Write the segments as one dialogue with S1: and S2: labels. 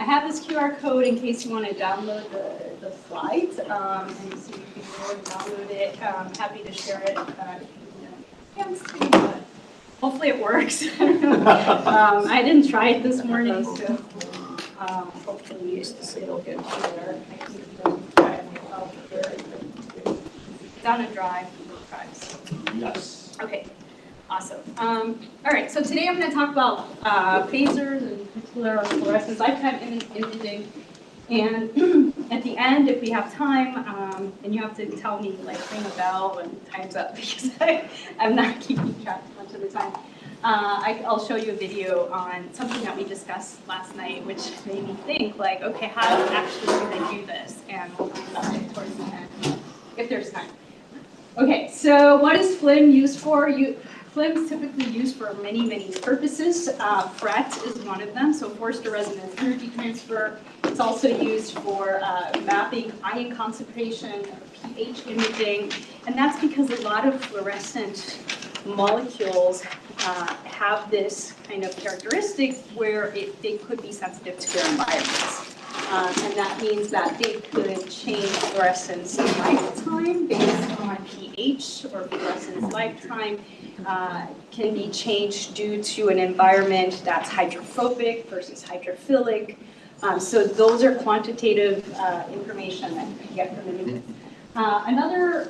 S1: have this QR code in case you want to download the slides, and so you can go and download it. Happy to share it. But hopefully it works. I didn't try it this morning, so hopefully it'll get better. Down and dry.
S2: Yes.
S1: Okay. Awesome. All right, so today I'm going to talk about phasers, and in particular fluorescence lifetime imaging. And at the end, if we have time, and you have to tell me, like, ring a bell when time's up, because I'm not keeping track much of the time. I'll show you a video on something that we discussed last night, which made me think, like, okay, how actually do they do this? And we'll talk about it towards the end, if there's time. Okay, so what is FLIM used for? FLIM is typically used for many, many purposes. FRET is one of them, so forced to resonance energy transfer. It's also used for mapping ion concentration, pH imaging, and that's because a lot of fluorescent molecules have this kind of characteristic where they could be sensitive to their environments. And that means that they could change fluorescence lifetime based on pH, or fluorescence lifetime can be changed due to an environment that's hydrophobic versus hydrophilic. So those are quantitative information that you get from images. Another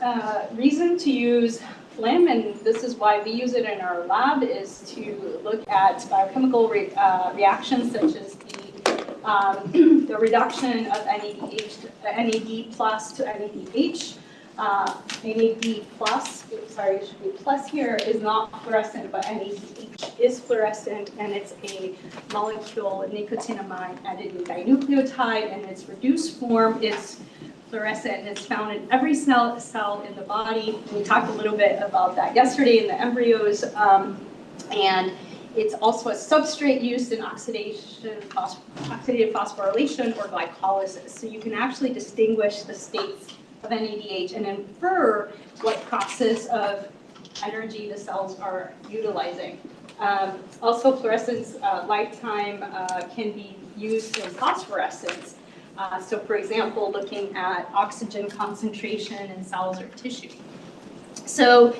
S1: reason to use FLIM, and this is why we use it in our lab, is to look at biochemical reactions such as the reduction of NAD plus to NADH. NAD plus, sorry, it should be plus here, is not fluorescent, but NADH is fluorescent, and it's a molecule, a nicotinamide editing dinucleotide, and its reduced form is fluorescent, and it's found in every cell in the body. We talked a little bit about that yesterday in the embryos, and it's also a substrate used in oxidative phosphorylation or glycolysis. So you can actually distinguish the states of NADH and infer what process of energy the cells are utilizing. Also, fluorescence lifetime can be used in phosphorescence. So for example, looking at oxygen concentration in cells or tissue. So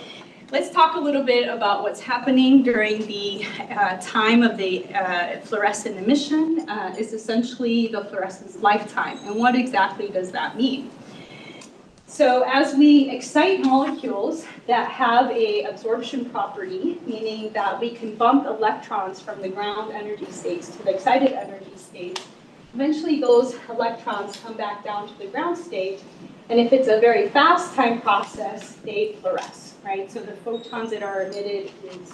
S1: let's talk a little bit about what's happening during the time of the fluorescent emission. Is essentially the fluorescence lifetime. And what exactly does that mean? So as we excite molecules that have a absorption property, meaning that we can bump electrons from the ground energy states to the excited energy states, eventually those electrons come back down to the ground state, and if it's a very fast time process, they fluoresce, right? So the photons that are emitted is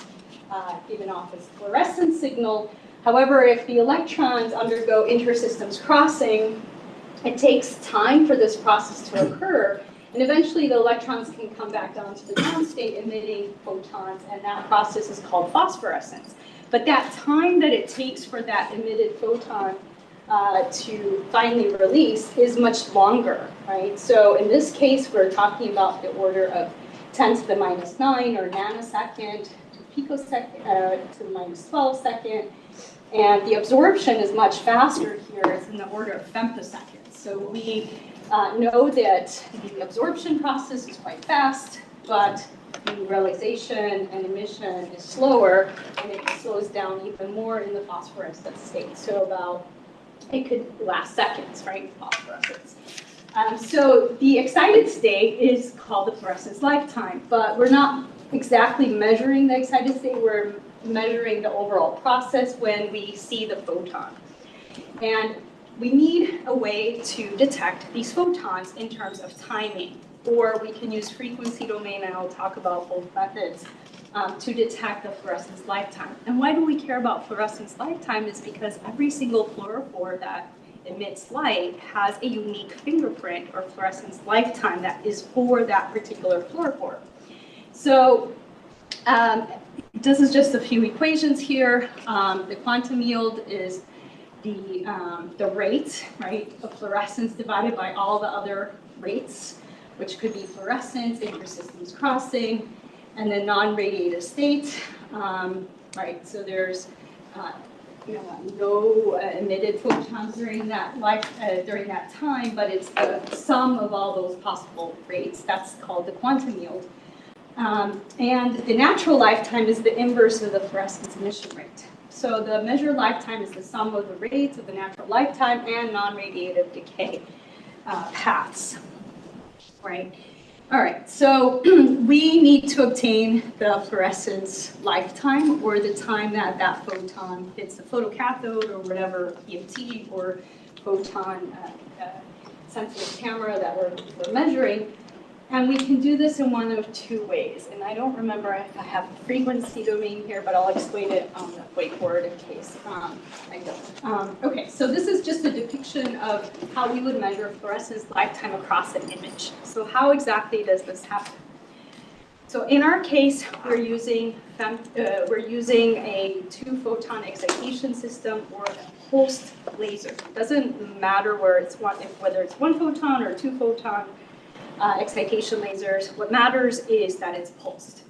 S1: given off as fluorescent signal. However, if the electrons undergo intersystems crossing, it takes time for this process to occur, and eventually the electrons can come back down to the ground state emitting photons, and that process is called phosphorescence. But that time that it takes for that emitted photon to finally release is much longer, right? So in this case, we're talking about the order of 10 to the minus 9 or nanosecond to picosecond to the minus 12 second. And the absorption is much faster here. It's in the order of femtoseconds. So we know that the absorption process is quite fast, but the realization and emission is slower, and it slows down even more in the phosphorescent state. So about, it could last seconds, right, phosphorescence. So the excited state is called the fluorescence lifetime, but we're not exactly measuring the excited state. We're measuring the overall process when we see the photon. And we need a way to detect these photons in terms of timing, or we can use frequency domain, and I'll talk about both methods, to detect the fluorescence lifetime. And why do we care about fluorescence lifetime is because every single fluorophore that emits light has a unique fingerprint or fluorescence lifetime that is for that particular fluorophore. So this is just a few equations here. The quantum yield is the rate, right, of fluorescence divided by all the other rates, which could be fluorescence, intersystems crossing, and then non-radiative state, right? So there's no emitted photons during that during that time, but it's the sum of all those possible rates. That's called the quantum yield. And the natural lifetime is the inverse of the fluorescence emission rate. So the measured lifetime is the sum of the rates of the natural lifetime and non-radiative decay paths, right? All right, so we need to obtain the fluorescence lifetime, or the time that that photon hits the photocathode or whatever EMT or photon sensitive camera that we're measuring. And we can do this in one of two ways. And I don't remember if I have a frequency domain here, but I'll explain it on the whiteboard in case I don't. Okay, so this is just a depiction of how we would measure fluorescence lifetime across an image. So how exactly does this happen? So in our case, we're using a 2-photon excitation system or a pulsed laser. It doesn't matter whether it's 1 photon or 2 photon. Excitation lasers. What matters is that it's pulsed.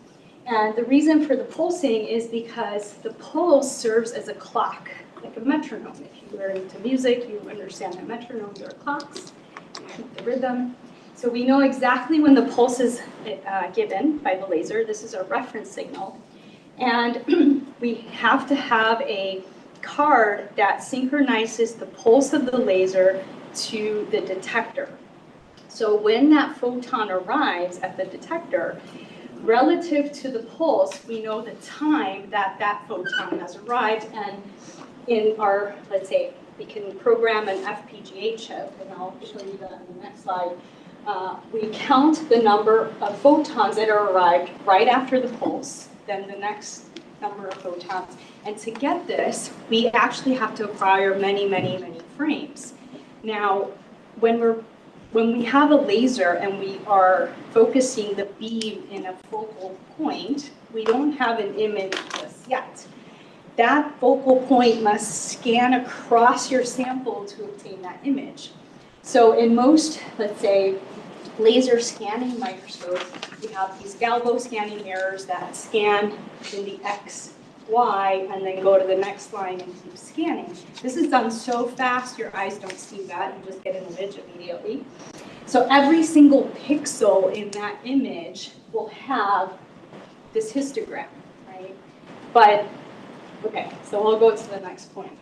S1: And the reason for the pulsing is because the pulse serves as a clock, like a metronome. If you are into music, you understand that metronomes are clocks. You keep the rhythm. So we know exactly when the pulse is given by the laser. This is our reference signal. And we have to have a card that synchronizes the pulse of the laser to the detector. So when that photon arrives at the detector, relative to the pulse, we know the time that that photon has arrived. And in our, let's say, we can program an FPGA chip, and I'll show you that in the next slide. We count the number of photons that are arrived right after the pulse, then the next number of photons. And to get this, we actually have to acquire many, many, many frames. Now, when we have a laser and we are focusing the beam in a focal point, we don't have an image just yet. That focal point must scan across your sample to obtain that image. So in most, let's say, laser scanning microscopes, we have these galvo scanning mirrors that scan in the X, Y, and then go to the next line and keep scanning. This is done so fast, your eyes don't see that, you just get an image immediately. So every single pixel in that image will have this histogram, right? But, okay, so we'll go to the next point.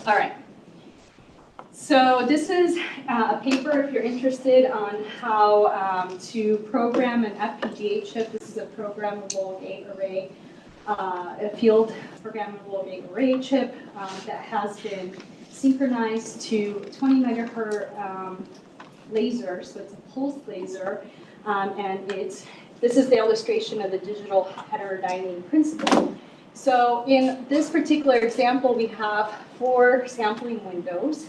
S1: All right. So this is a paper, if you're interested, on how to program an FPGA chip. This is a programmable gate array, a field programmable gate array chip that has been synchronized to 20 megahertz laser, so it's a pulse laser, and this is the illustration of the digital heterodyning principle. So in this particular example, we have 4 sampling windows.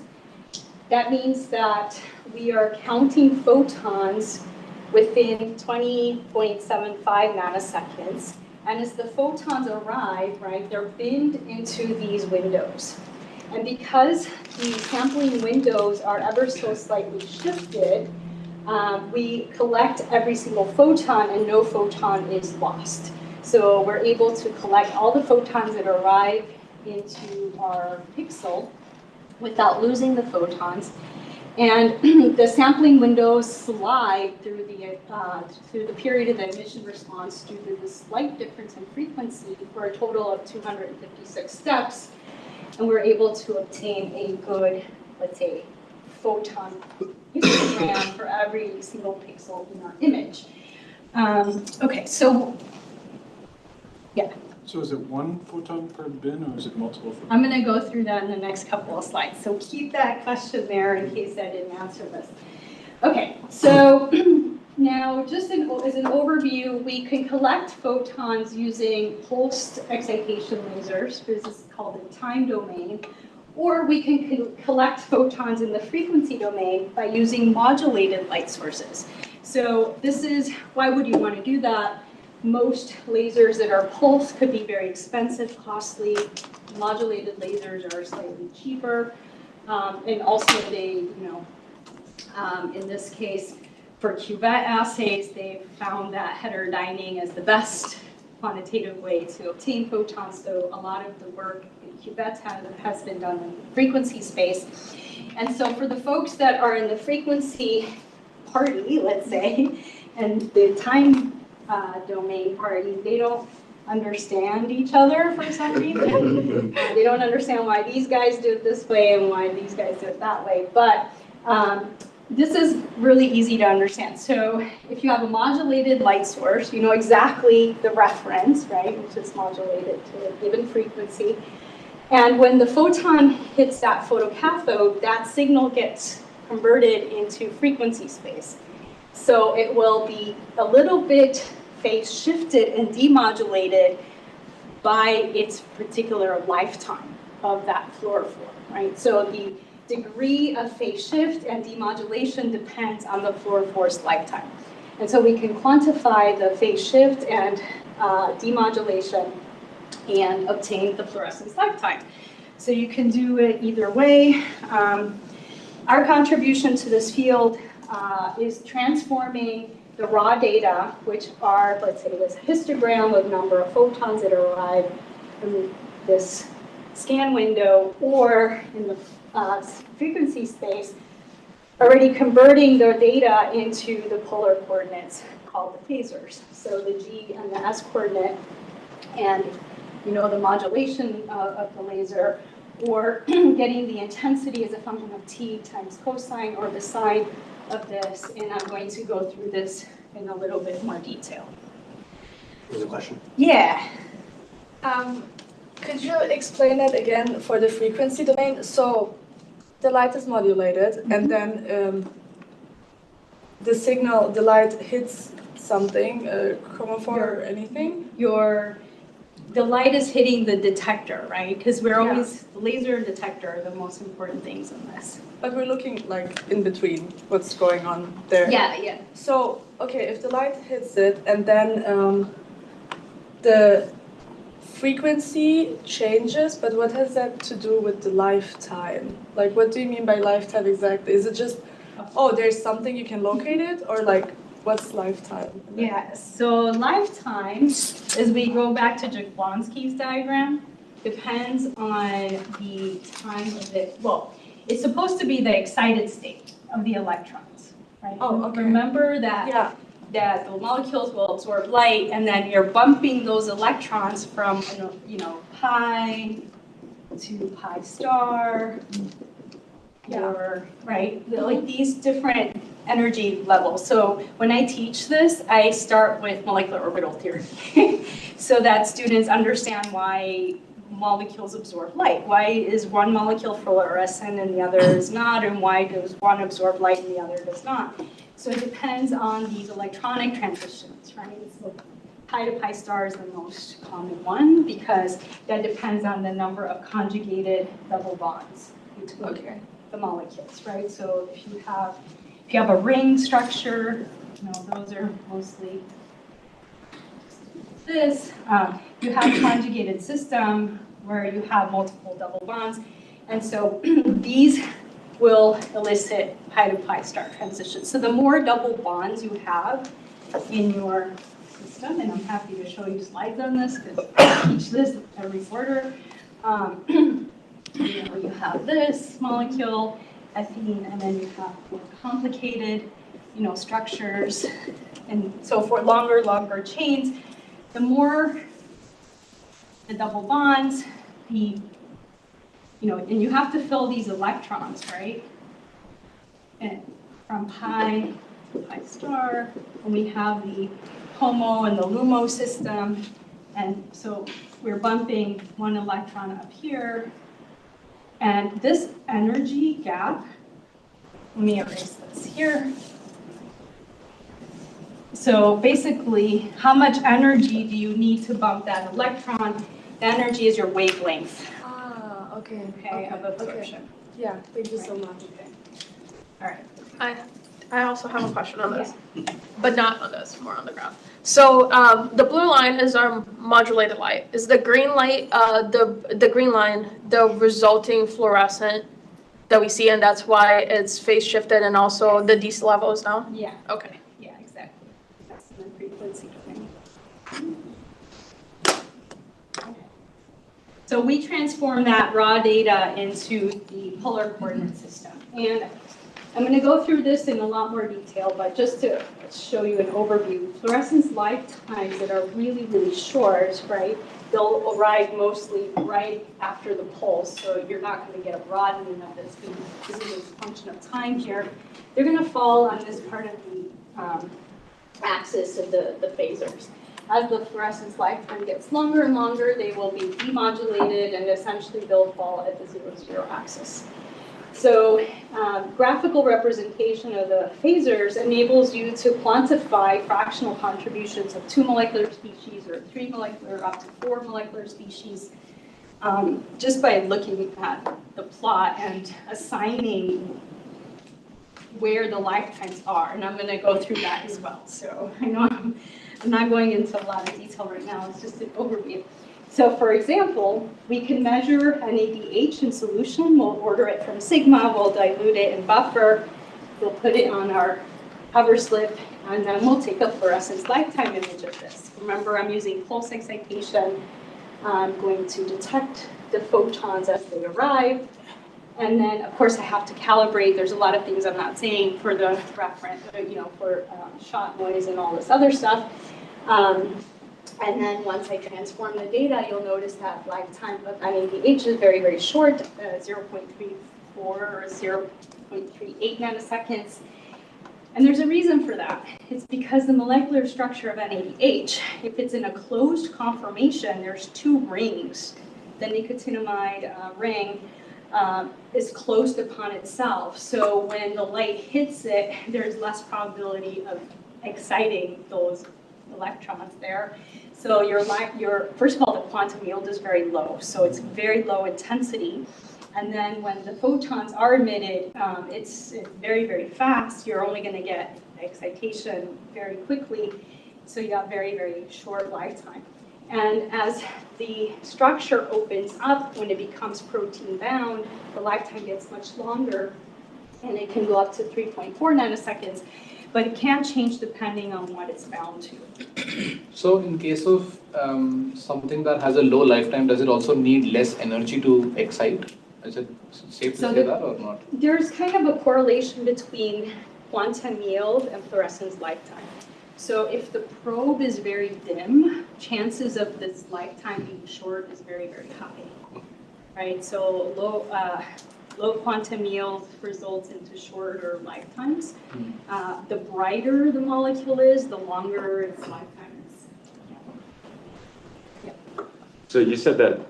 S1: That means that we are counting photons within 20.75 nanoseconds. And as the photons arrive, right, they're binned into these windows. And because the sampling windows are ever so slightly shifted, we collect every single photon and no photon is lost. So we're able to collect all the photons that arrive into our pixel without losing the photons. And the sampling windows slide through the period of the emission response due to the slight difference in frequency for a total of 256 steps. And we're able to obtain a good, let's say, photon histogram for every single pixel in our image. Okay, so, yeah.
S2: So is it 1 photon per bin, or is it multiple photons?
S1: I'm going to go through that in the next couple of slides. So keep that question there in case I didn't answer this. Okay, so now just as an overview, we can collect photons using pulsed excitation lasers. This is called the time domain. Or we can collect photons in the frequency domain by using modulated light sources. So this is, why would you want to do that? Most lasers that are pulsed could be very expensive, costly. Modulated lasers are slightly cheaper. And also they, in this case, for cuvette assays, they've found that heterodyning is the best quantitative way to obtain photons, so a lot of the work in cuvettes has been done in the frequency space. And so for the folks that are in the frequency party, let's say, and the time domain party, they don't understand each other for some reason. They don't understand why these guys do it this way and why these guys do it that way. But this is really easy to understand. So if you have a modulated light source, you know exactly the reference, right, which is modulated to a given frequency. And when the photon hits that photocathode, that signal gets converted into frequency space. So it will be a little bit phase shifted and demodulated by its particular lifetime of that fluorophore, right? So the degree of phase shift and demodulation depends on the fluorophore's lifetime. And so we can quantify the phase shift and demodulation and obtain the fluorescence lifetime. So you can do it either way. Our contribution to this field is transforming the raw data, which are, let's say, this histogram of number of photons that arrive in this scan window, or in the frequency space, already converting their data into the polar coordinates called the phasors. So the G and the S coordinate, and you know the modulation of the laser, or getting the intensity as a function of T times cosine, or the sine of this, and I'm going to go through this in a little bit more detail.
S3: There's a question.
S1: Yeah.
S4: Could you explain that again for the frequency domain? So the light is modulated, and then the signal, the light hits something, chromophore or anything?
S1: The light is hitting the detector, right? Because we're always, laser and detector are the most important things in this.
S4: But we're looking like in between what's going on there.
S1: Yeah.
S4: So, okay, if the light hits it and then the frequency changes, but what has that to do with the lifetime? Like, what do you mean by lifetime exactly? Is it just, oh, there's something you can locate it, or like, what's lifetime?
S1: Yeah, so lifetime, as we go back to Jablonski's diagram, depends on the time of it. Well, it's supposed to be the excited state of the electrons, right?
S4: Oh, okay.
S1: Remember that, that the molecules will absorb light, and then you're bumping those electrons from, pi to pi star, or, right? Like these different energy levels. So when I teach this, I start with molecular orbital theory so that students understand why molecules absorb light. Why is one molecule fluorescent and the other is not, and why does one absorb light and the other does not? So it depends on these electronic transitions, right? So pi to pi star is the most common one because that depends on the number of conjugated double bonds between the molecules, right? So if you have a ring structure, those are mostly this. You have a conjugated system where you have multiple double bonds, and so these will elicit pi to pi star transitions. So the more double bonds you have in your system, and I'm happy to show you slides on this because I teach this every quarter. You have this molecule, ethene, and then you have more complicated, structures, and so for longer chains, the more the double bonds, and you have to fill these electrons, right? And from pi to pi star, and we have the HOMO and the LUMO system, and so we're bumping one electron up here. And this energy gap, let me erase this here. So basically, how much energy do you need to bump that electron? The energy is your wavelength.
S4: Okay,
S1: of absorption.
S4: Okay. Yeah, thank you so much.
S1: Okay. All right.
S5: I also have a question on this, but not on this, more on the graph. So the blue line is our modulated light. Is the green light, the green line, the resulting fluorescent that we see, and that's why it's phase shifted and also the DC level is down?
S1: Yeah.
S5: Okay.
S1: Yeah, exactly. That's the frequency domain. So we transform that raw data into the polar coordinate system. And I'm going to go through this in a lot more detail, but just to show you an overview, fluorescence lifetimes that are really, really short, right? They'll arrive mostly right after the pulse, so you're not going to get a broadening of this. This is a function of time here. They're going to fall on this part of the axis of the phasers. As the fluorescence lifetime gets longer and longer, they will be demodulated, and essentially they'll fall at the 0, 0 axis. So graphical representation of the phasers enables you to quantify fractional contributions of 2 molecular species or 3 molecular up to 4 molecular species just by looking at the plot and assigning where the lifetimes are. And I'm going to go through that as well. So I know I'm not going into a lot of detail right now. It's just an overview. So for example, we can measure NADH in solution. We'll order it from sigma, we'll dilute it in buffer, we'll put it on our cover slip, and then we'll take a fluorescence lifetime image of this. Remember, I'm using pulse excitation. I'm going to detect the photons as they arrive. And then, of course, I have to calibrate. There's a lot of things I'm not saying for the reference, for shot noise and all this other stuff. And then once I transform the data, you'll notice that lifetime of NADH is very, very short, 0.34 or 0.38 nanoseconds. And there's a reason for that. It's because the molecular structure of NADH, if it's in a closed conformation, there's 2 rings. The nicotinamide ring is closed upon itself. So when the light hits it, there's less probability of exciting those electrons there. So your first of all, the quantum yield is very low. So it's very low intensity. And then when the photons are emitted, it's very, very fast. You're only going to get excitation very quickly. So you have very, very short lifetime. And as the structure opens up, when it becomes protein bound, the lifetime gets much longer, and it can go up to 3.4 nanoseconds, but it can change depending on what it's bound to.
S6: So in case of something that has a low lifetime, does it also need less energy to excite? Is it safe to say that or not?
S1: There's kind of a correlation between quantum yield and fluorescence lifetime. So if the probe is very dim, chances of this lifetime being short is very, very high, right? So low quantum yield results into shorter lifetimes. The brighter the molecule is, the longer its lifetime is. Yeah.
S7: So you said that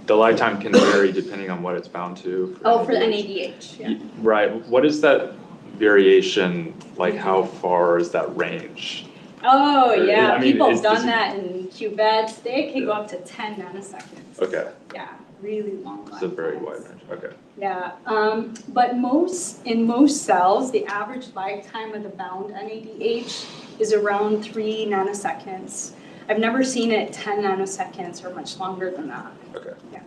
S7: the lifetime can vary depending on what it's bound to.
S1: For the NADH, yeah.
S7: Right. What is that variation, like how far is that range?
S1: Oh, yeah,
S7: I mean,
S1: people have
S7: is
S1: done
S7: it-
S1: that in cuvettes. They can go up to 10 nanoseconds.
S7: Okay,
S1: Yeah, really long
S7: it's a very
S1: lifetimes.
S7: wide range, okay.
S1: Yeah, but in most cells, the average lifetime of the bound NADH is around 3 nanoseconds. I've never seen it 10 nanoseconds or much longer than that.
S7: Okay.
S1: Yeah,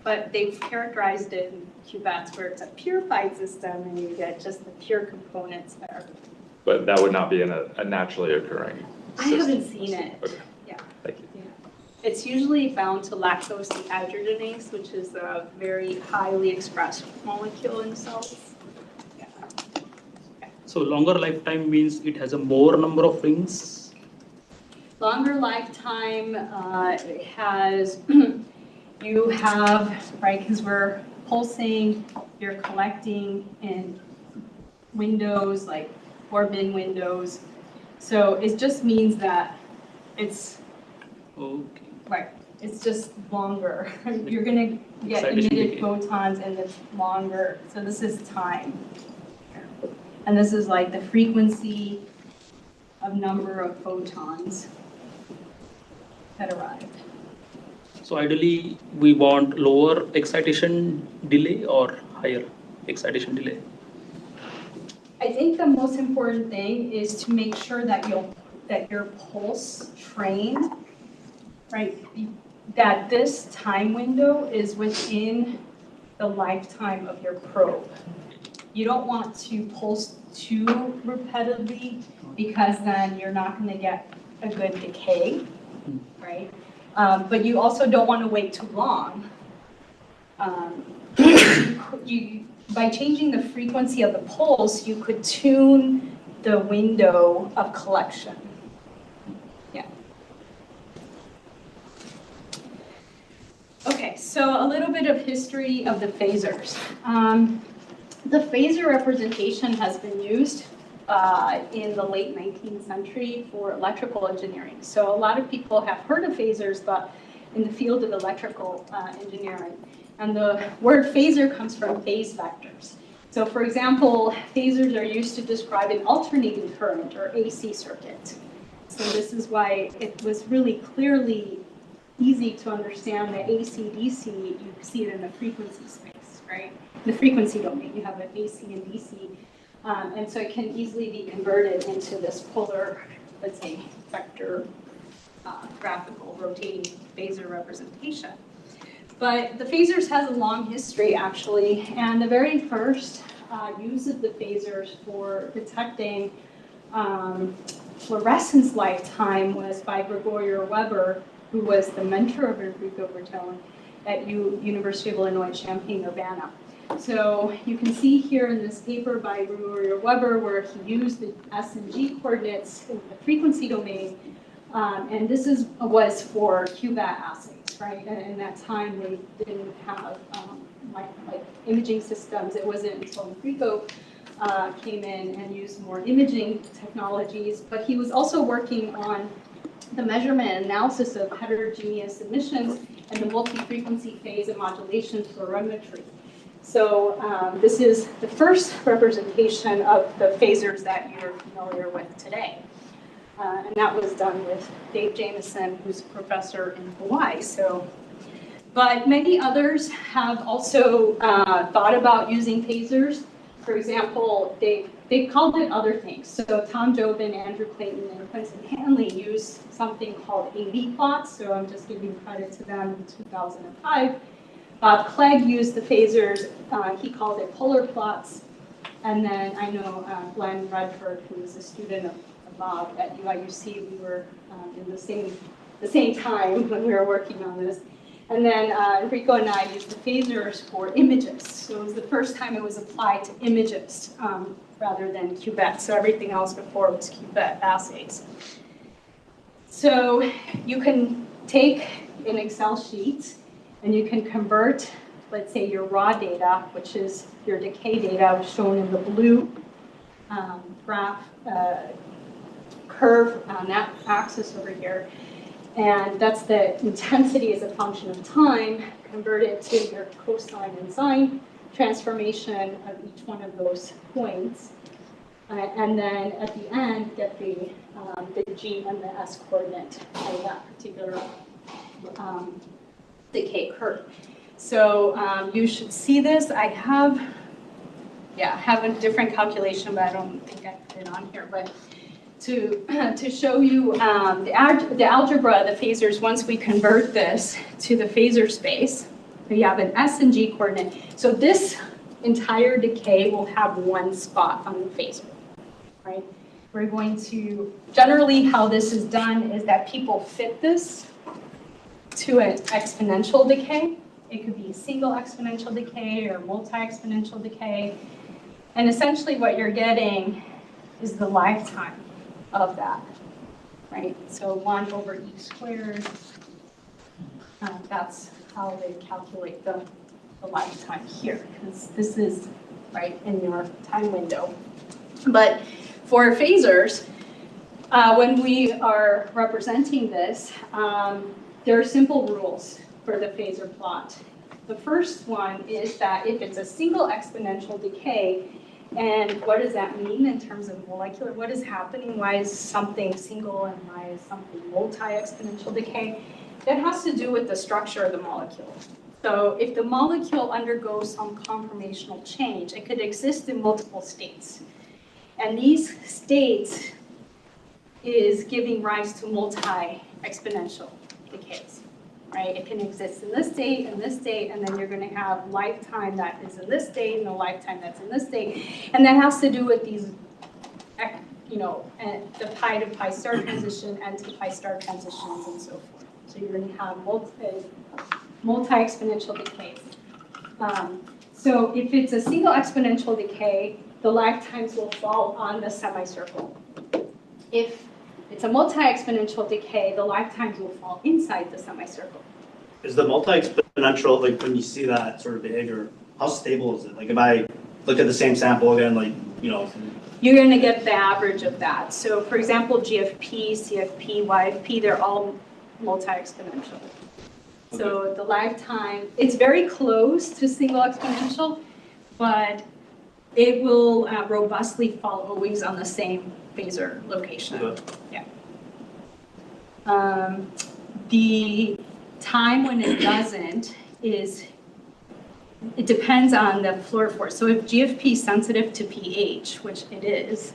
S1: but they've characterized it in cuvettes where it's a purified system and you get just the pure components there.
S7: But that would not be in a naturally occurring
S1: I
S7: system.
S1: haven't seen it.
S7: Okay.
S1: Yeah.
S7: Thank you.
S1: Yeah. It's usually bound to lactose dehydrogenase, which is a very highly expressed molecule in cells. Yeah.
S8: So longer lifetime means it has a more number of rings.
S1: Longer lifetime has, you have, right, because we're pulsing, you're collecting in windows, like 4-bin windows. So it just means that it's,
S8: Okay.
S1: right, it's just longer. You're gonna get
S8: Excitation
S1: emitted
S8: decay.
S1: photons and it's longer. So this is time. And this is like the frequency of number of photons that arrive.
S8: So ideally, we want lower excitation delay or higher excitation delay.
S1: I think the most important thing is to make sure that your pulse train, right, that this time window is within the lifetime of your probe. You don't want to pulse too repetitively because then you're not going to get a good decay, right? But you also don't want to wait too long. By changing the frequency of the pulse, you could tune the window of collection. Yeah. Okay, so a little bit of history of the phasers. The phaser representation has been used in the late 19th century for electrical engineering. So a lot of people have heard of phasers, but in the field of electrical engineering. And the word phaser comes from phase vectors. So for example, phasers are used to describe an alternating current or AC circuit. So this is why it was really clearly easy to understand that AC-DC, you see it in the frequency space, right? The frequency domain, you have an AC and DC. And so it can easily be converted into this polar, let's say, vector graphical rotating phasor representation. But the phasers has a long history, actually, and the very first use of the phasers for detecting fluorescence lifetime was by Gregorio Weber, who was the mentor of Enrico Bertone at University of Illinois Champaign-Urbana. So you can see here in this paper by Gregorio Weber where he used the S and G coordinates in the frequency domain, and this was for QBAT assays, right? And in that time they didn't have like imaging systems. It wasn't until Enrico came in and used more imaging technologies, but he was also working on the measurement and analysis of heterogeneous emissions and the multi-frequency phase and modulation fluorimetry. So this is the first representation of the phasers that you're familiar with today. And that was done with Dave Jamieson, who's a professor in Hawaii. But many others have also thought about using phasers. For example, they called it other things. So Tom Jobin, Andrew Clayton, and Quentin Hanley used something called AV plots. So I'm just giving credit to them in 2005. Bob Clegg used the phasers. He called it polar plots. And then I know Glenn Redford, who was a student of Bob at UIUC, we were in the same time when we were working on this. And then Enrico and I used the phasers for images. So it was the first time it was applied to images rather than QBET. So everything else before was QBET assays. So you can take an Excel sheet and you can convert, let's say, your raw data, which is your decay data shown in the blue graph curve on that axis over here. And that's the intensity as a function of time, convert it to your cosine and sine transformation of each one of those points. And then at the end, get the G and the S coordinate of that particular decay curve. So you should see this. I have a different calculation, but I don't think I put it on here. But to show you the algebra of the phasers, once we convert this to the phasor space, you have an S and G coordinate. So this entire decay will have one spot on the phasor, right? We're going to, generally how this is done is that people fit this to an exponential decay. It could be a single exponential decay or multi-exponential decay. And essentially what you're getting is the lifetime of that, right? So 1 over e squared, that's how they calculate the lifetime here, because this is right in your time window. But for phasers, when we are representing this, there are simple rules for the phasor plot. The first one is that if it's a single exponential decay, and what does that mean in terms of molecular? What is happening? Why is something single and why is something multi-exponential decay? That has to do with the structure of the molecule. So if the molecule undergoes some conformational change, it could exist in multiple states. And these states is giving rise to multi-exponential decays, right? It can exist in this state, and then you're going to have lifetime that is in this state, and a lifetime that's in this state. And that has to do with these, the pi to pi star transition, n to pi star transitions, and so forth. So you're going to have multi-exponential decays. So if it's a single exponential decay, the lifetimes will fall on the semicircle. If it's a multi-exponential decay, the lifetimes will fall inside the semicircle.
S3: Is the multi-exponential, like when you see that sort of behavior, how stable is it? Like if I look at the same sample again, like, you know.
S1: You're going to get the average of that. So for example, GFP, CFP, YFP, they're all multi-exponential. So the lifetime, it's very close to single exponential, but it will robustly fall always on the same phasor location. Yeah. The time when it doesn't is, it depends on the fluorophore. So if GFP is sensitive to pH, which it is,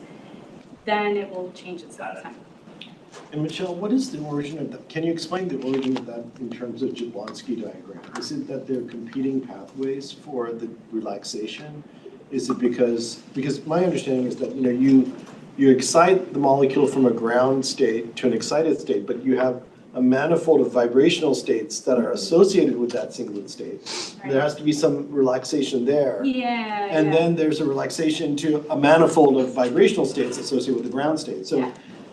S1: then it will change its lifetime.
S9: And Michelle, what is the origin of that? Can you explain the origin of that in terms of Jablonski diagram? Is it that they're competing pathways for the relaxation? Is it because my understanding is that, you know, you excite the molecule from a ground state to an excited state, but you have a manifold of vibrational states that are associated with that singlet state. Right. There has to be some relaxation there.
S1: Yeah.
S9: And then there's a relaxation to a manifold of vibrational states associated with the ground state. So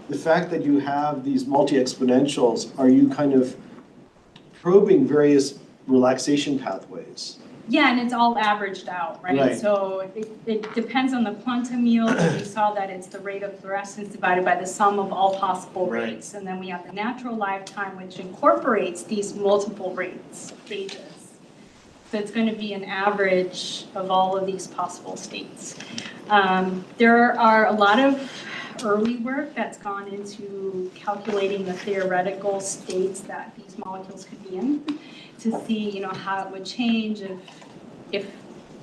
S9: the fact that you have these multi-exponentials, are you kind of probing various relaxation pathways?
S1: Yeah, and it's all averaged out, right? So it depends on the quantum yield. We saw that it's the rate of fluorescence divided by the sum of all possible rates. And then we have the natural lifetime, which incorporates these multiple rates, phases. So it's going to be an average of all of these possible states. There are a lot of early work that's gone into calculating the theoretical states that these molecules could be in, to see, you know, how it would change if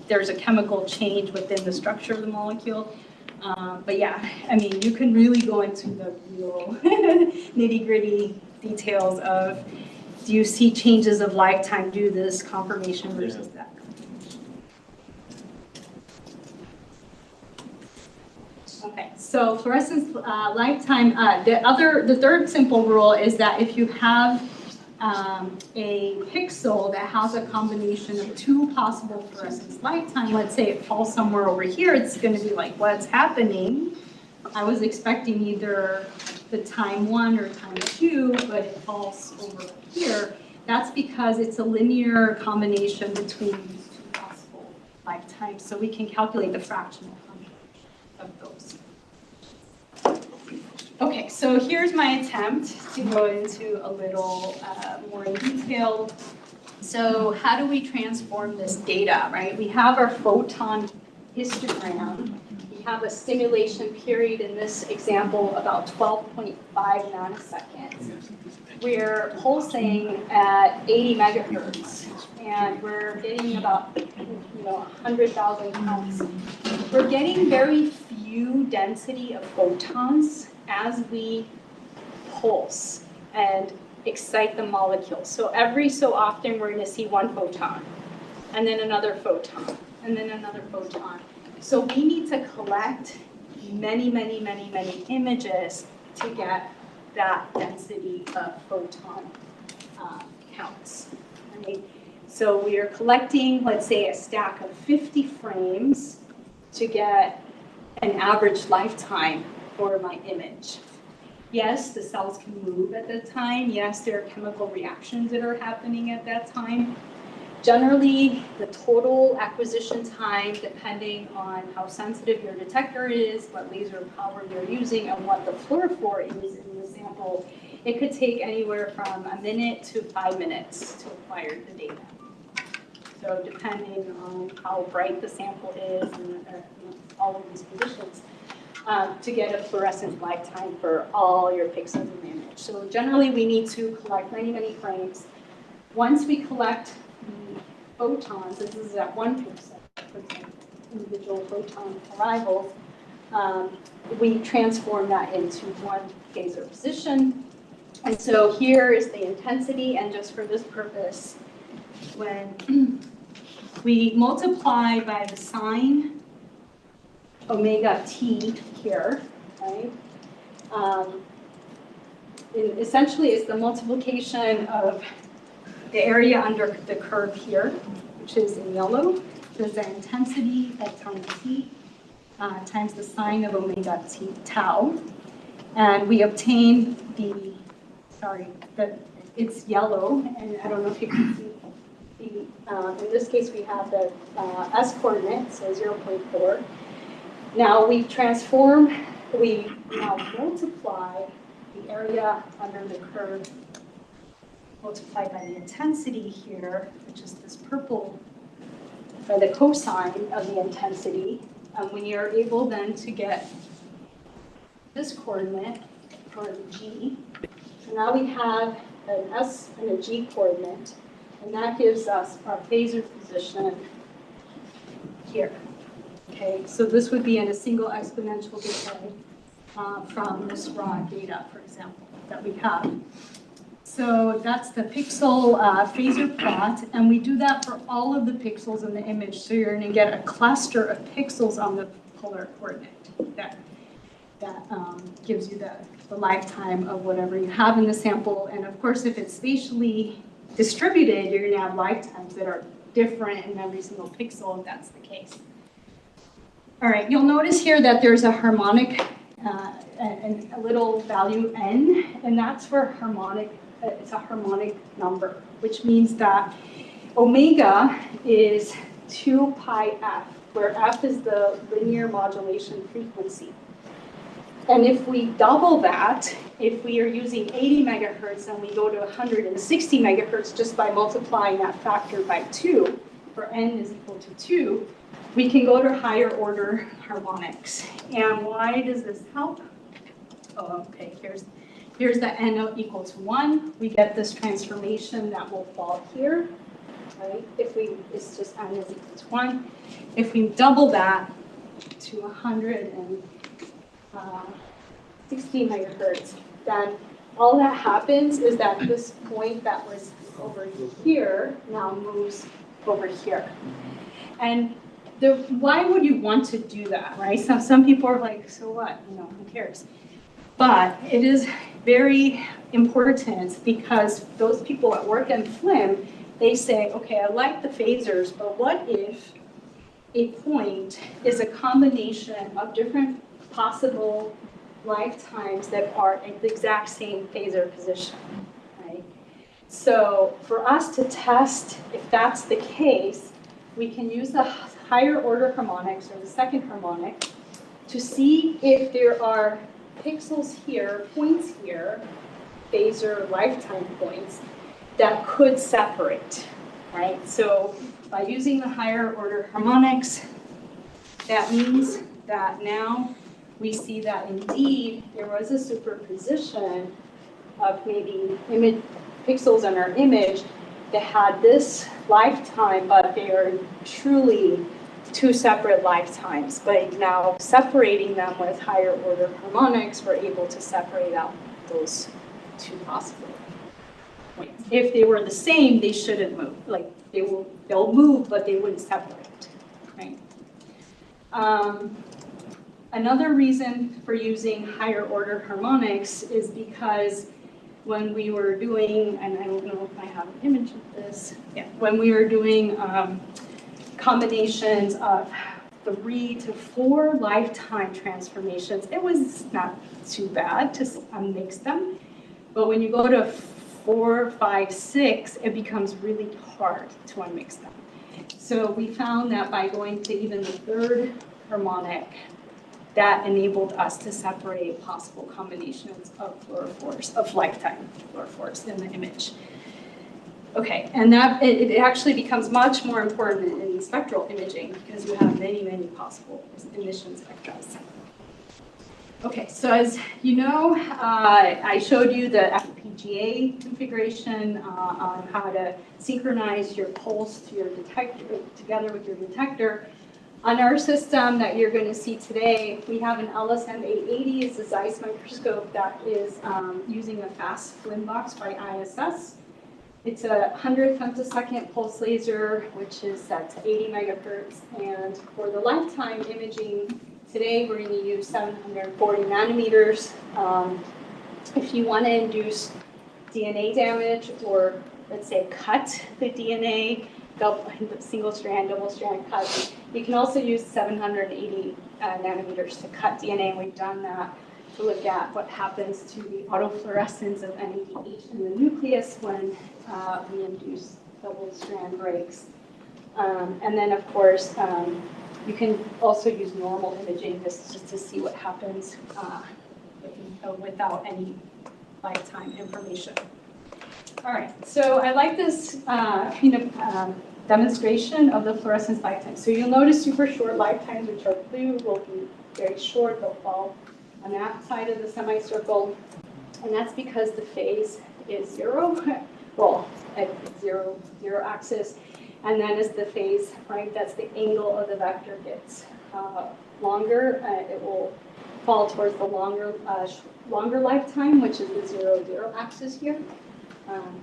S1: there's a chemical change within the structure of the molecule. But yeah, I mean, you can really go into the real nitty-gritty details of, do you see changes of lifetime due to this conformation versus that? Okay, so fluorescence lifetime, the third simple rule is that if you have a pixel that has a combination of two possible fluorescence lifetime, let's say it falls somewhere over here, it's going to be like, what's happening? I was expecting either the time 1 or time 2, but it falls over here. That's because it's a linear combination between these two possible lifetimes, so we can calculate the fractional function of those. Okay, so here's my attempt to go into a little more in detail. So how do we transform this data, right? We have our photon histogram. We have a stimulation period in this example about 12.5 nanoseconds. We're pulsing at 80 megahertz, and we're getting about 100,000 counts. We're getting very few density of photons as we pulse and excite the molecule. So every so often we're going to see one photon, and then another photon, and then another photon. So we need to collect many, many, many, many images to get that density of photon counts. Right? So we are collecting, let's say, a stack of 50 frames to get an average lifetime for my image. Yes, the cells can move at that time. Yes, there are chemical reactions that are happening at that time. Generally, the total acquisition time, depending on how sensitive your detector is, what laser power you're using, and what the fluorophore is in the sample, it could take anywhere from a minute to 5 minutes to acquire the data. So depending on how bright the sample is and all of these conditions, to get a fluorescence lifetime for all your pixels in the image. So generally, we need to collect many, many frames. Once we collect the photons, this is at 1 pixel, for example, individual photon arrivals, we transform that into one phasor position. And so here is the intensity, and just for this purpose, when we multiply by the sine omega t here, right? essentially it's the multiplication of the area under the curve here, which is in yellow. There's the intensity at time t times the sine of omega t tau. And we obtain it's yellow, and I don't know if you can see in this case we have the s coordinate, so 0.4. Now we now multiply the area under the curve multiplied by the intensity here, which is this purple, by the cosine of the intensity. And we are able then to get this coordinate for the g. So now we have an s and a g coordinate, and that gives us our phasor position here. Okay, so this would be in a single exponential decay from this raw data, for example, that we have. So that's the pixel phasor plot, and we do that for all of the pixels in the image. So you're going to get a cluster of pixels on the polar coordinate that gives you the lifetime of whatever you have in the sample. And of course, if it's spatially distributed, you're going to have lifetimes that are different in every single pixel, if that's the case. All right, you'll notice here that there's a harmonic, and a little value n, and that's for harmonic. It's a harmonic number, which means that omega is 2 pi f, where f is the linear modulation frequency. And if we double that, if we are using 80 megahertz and we go to 160 megahertz just by multiplying that factor by 2, for n is equal to 2, we can go to higher order harmonics. And why does this help? Oh, okay, here's the n equals 1. We get this transformation that will fall here, right? It's just n is equal to 1. If we double that to 160 megahertz, then all that happens is that this point that was over here now moves over here. And why would you want to do that, right? Some people are like, so what? Who cares? But it is very important because those people that work in FLIM, they say, okay, I like the phasors, but what if a point is a combination of different possible lifetimes that are at the exact same phasor position, right? So for us to test if that's the case, we can use the higher order harmonics or the second harmonic to see if there are pixels here, points here, phasor lifetime points, that could separate, right? So by using the higher order harmonics, that means that now we see that indeed there was a superposition of maybe pixels in our image that had this lifetime, but they are truly two separate lifetimes. But now separating them with higher order harmonics, we're able to separate out those two possible points. If they were the same, they shouldn't move. Like they'll move, but they wouldn't separate, right? Another reason for using higher order harmonics is because when we were doing, and I don't know if I have an image of this, yeah, when we were doing combinations of 3 to 4 lifetime transformations, it was not too bad to unmix them. But when you go to 4, 5, 6, it becomes really hard to unmix them. So we found that by going to even the third harmonic, that enabled us to separate possible combinations of fluorophores, of lifetime fluorophores in the image. Okay, and that it actually becomes much more important in spectral imaging because you have many, many possible emission spectra. Okay, so as you know, I showed you the FPGA configuration on how to synchronize your pulse to your detector together with your detector. On our system that you're going to see today, we have an LSM 880. It's a Zeiss microscope that is using a fast FLIM box by ISS. It's a 100 femtosecond pulse laser, which is set to 80 megahertz. And for the lifetime imaging today, we're going to use 740 nanometers if you want to induce DNA damage or, let's say, cut the DNA, single strand, double strand cut, you can also use 780 nanometers to cut DNA, and we've done that to look at what happens to the autofluorescence of NADH in the nucleus when we induce double strand breaks. And then, of course, you can also use normal imaging just to see what happens without any lifetime information. All right, so I like this demonstration of the fluorescence lifetime. So you'll notice super short lifetimes, which are blue, will be very short. They'll fall on that side of the semicircle. And that's because the phase is zero, well, at zero axis. And then as the phase, right, that's the angle of the vector gets longer, it will fall towards the longer lifetime, which is the 0, 0 axis here.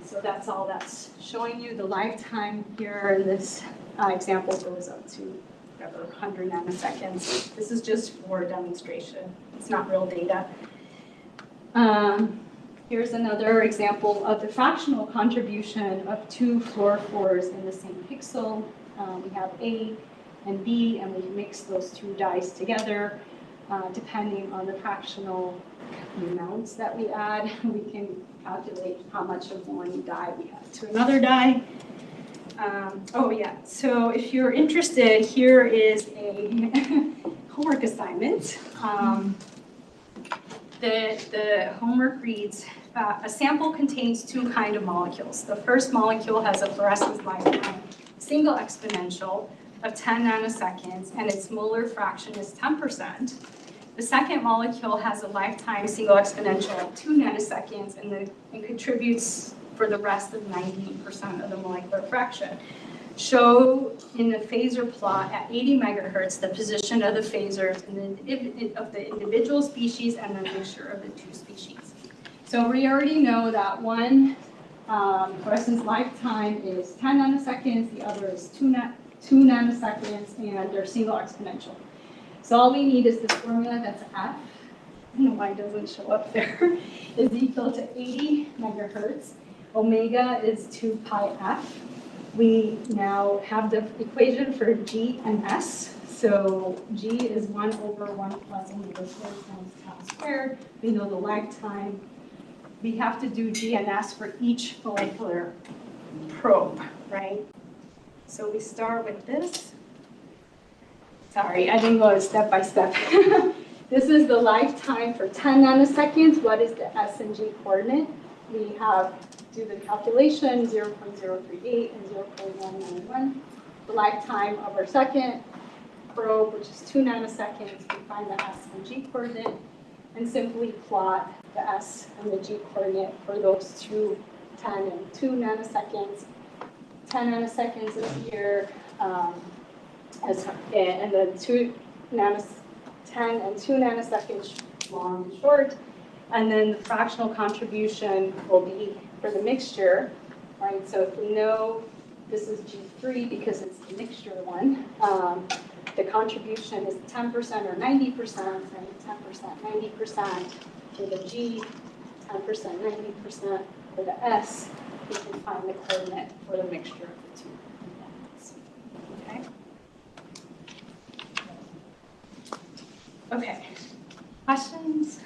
S1: So that's all that's showing you. The lifetime here in this example goes up to whatever, 100 nanoseconds. This is just for demonstration. It's not real data. Here's another example of the fractional contribution of two fluorophores in the same pixel. We have A and B, and we mix those two dyes together. Depending on the fractional amounts that we add, we can calculate how much of one dye we add to another dye. Oh yeah, so if you're interested, here is a homework assignment. The homework reads, a sample contains two kinds of molecules. The first molecule has a fluorescence lifetime, single exponential of 10 nanoseconds, and its molar fraction is 10%. The second molecule has a lifetime single exponential of 2 nanoseconds, and it contributes for the rest of 90% of the molecular fraction. Show in the phasor plot at 80 megahertz the position of the phasors of the individual species and the mixture of the two species. So we already know that one fluorescence lifetime is 10 nanoseconds, the other is 2 nanoseconds, and they're single exponential. So all we need is this formula that's F, I don't know why it doesn't show up there, is equal to 80 megahertz. Omega is 2 pi F. We now have the equation for G and S. So G is 1 over 1 plus omega squared times tau squared. We know the lifetime. We have to do G and S for each molecular probe, right? So we start with this. Sorry, I didn't go step by step. This is the lifetime for 10 nanoseconds. What is the S and G coordinate? We have do the calculation, 0.038 and 0.191. The lifetime of our second probe, which is 2 nanoseconds, we find the S and G coordinate and simply plot the S and the G coordinate for those two 10 and 2 nanoseconds. 10 nanoseconds is here, and the 10 and 2 nanoseconds long and short. And then the fractional contribution will be for the mixture, right? So if we know this is G3 because it's the mixture one, the contribution is 10% or 90%, right? 10%, 90% for the G, 10%, 90% for the S. We can find the coordinate for the mixture of the two components. Okay? Okay. Questions?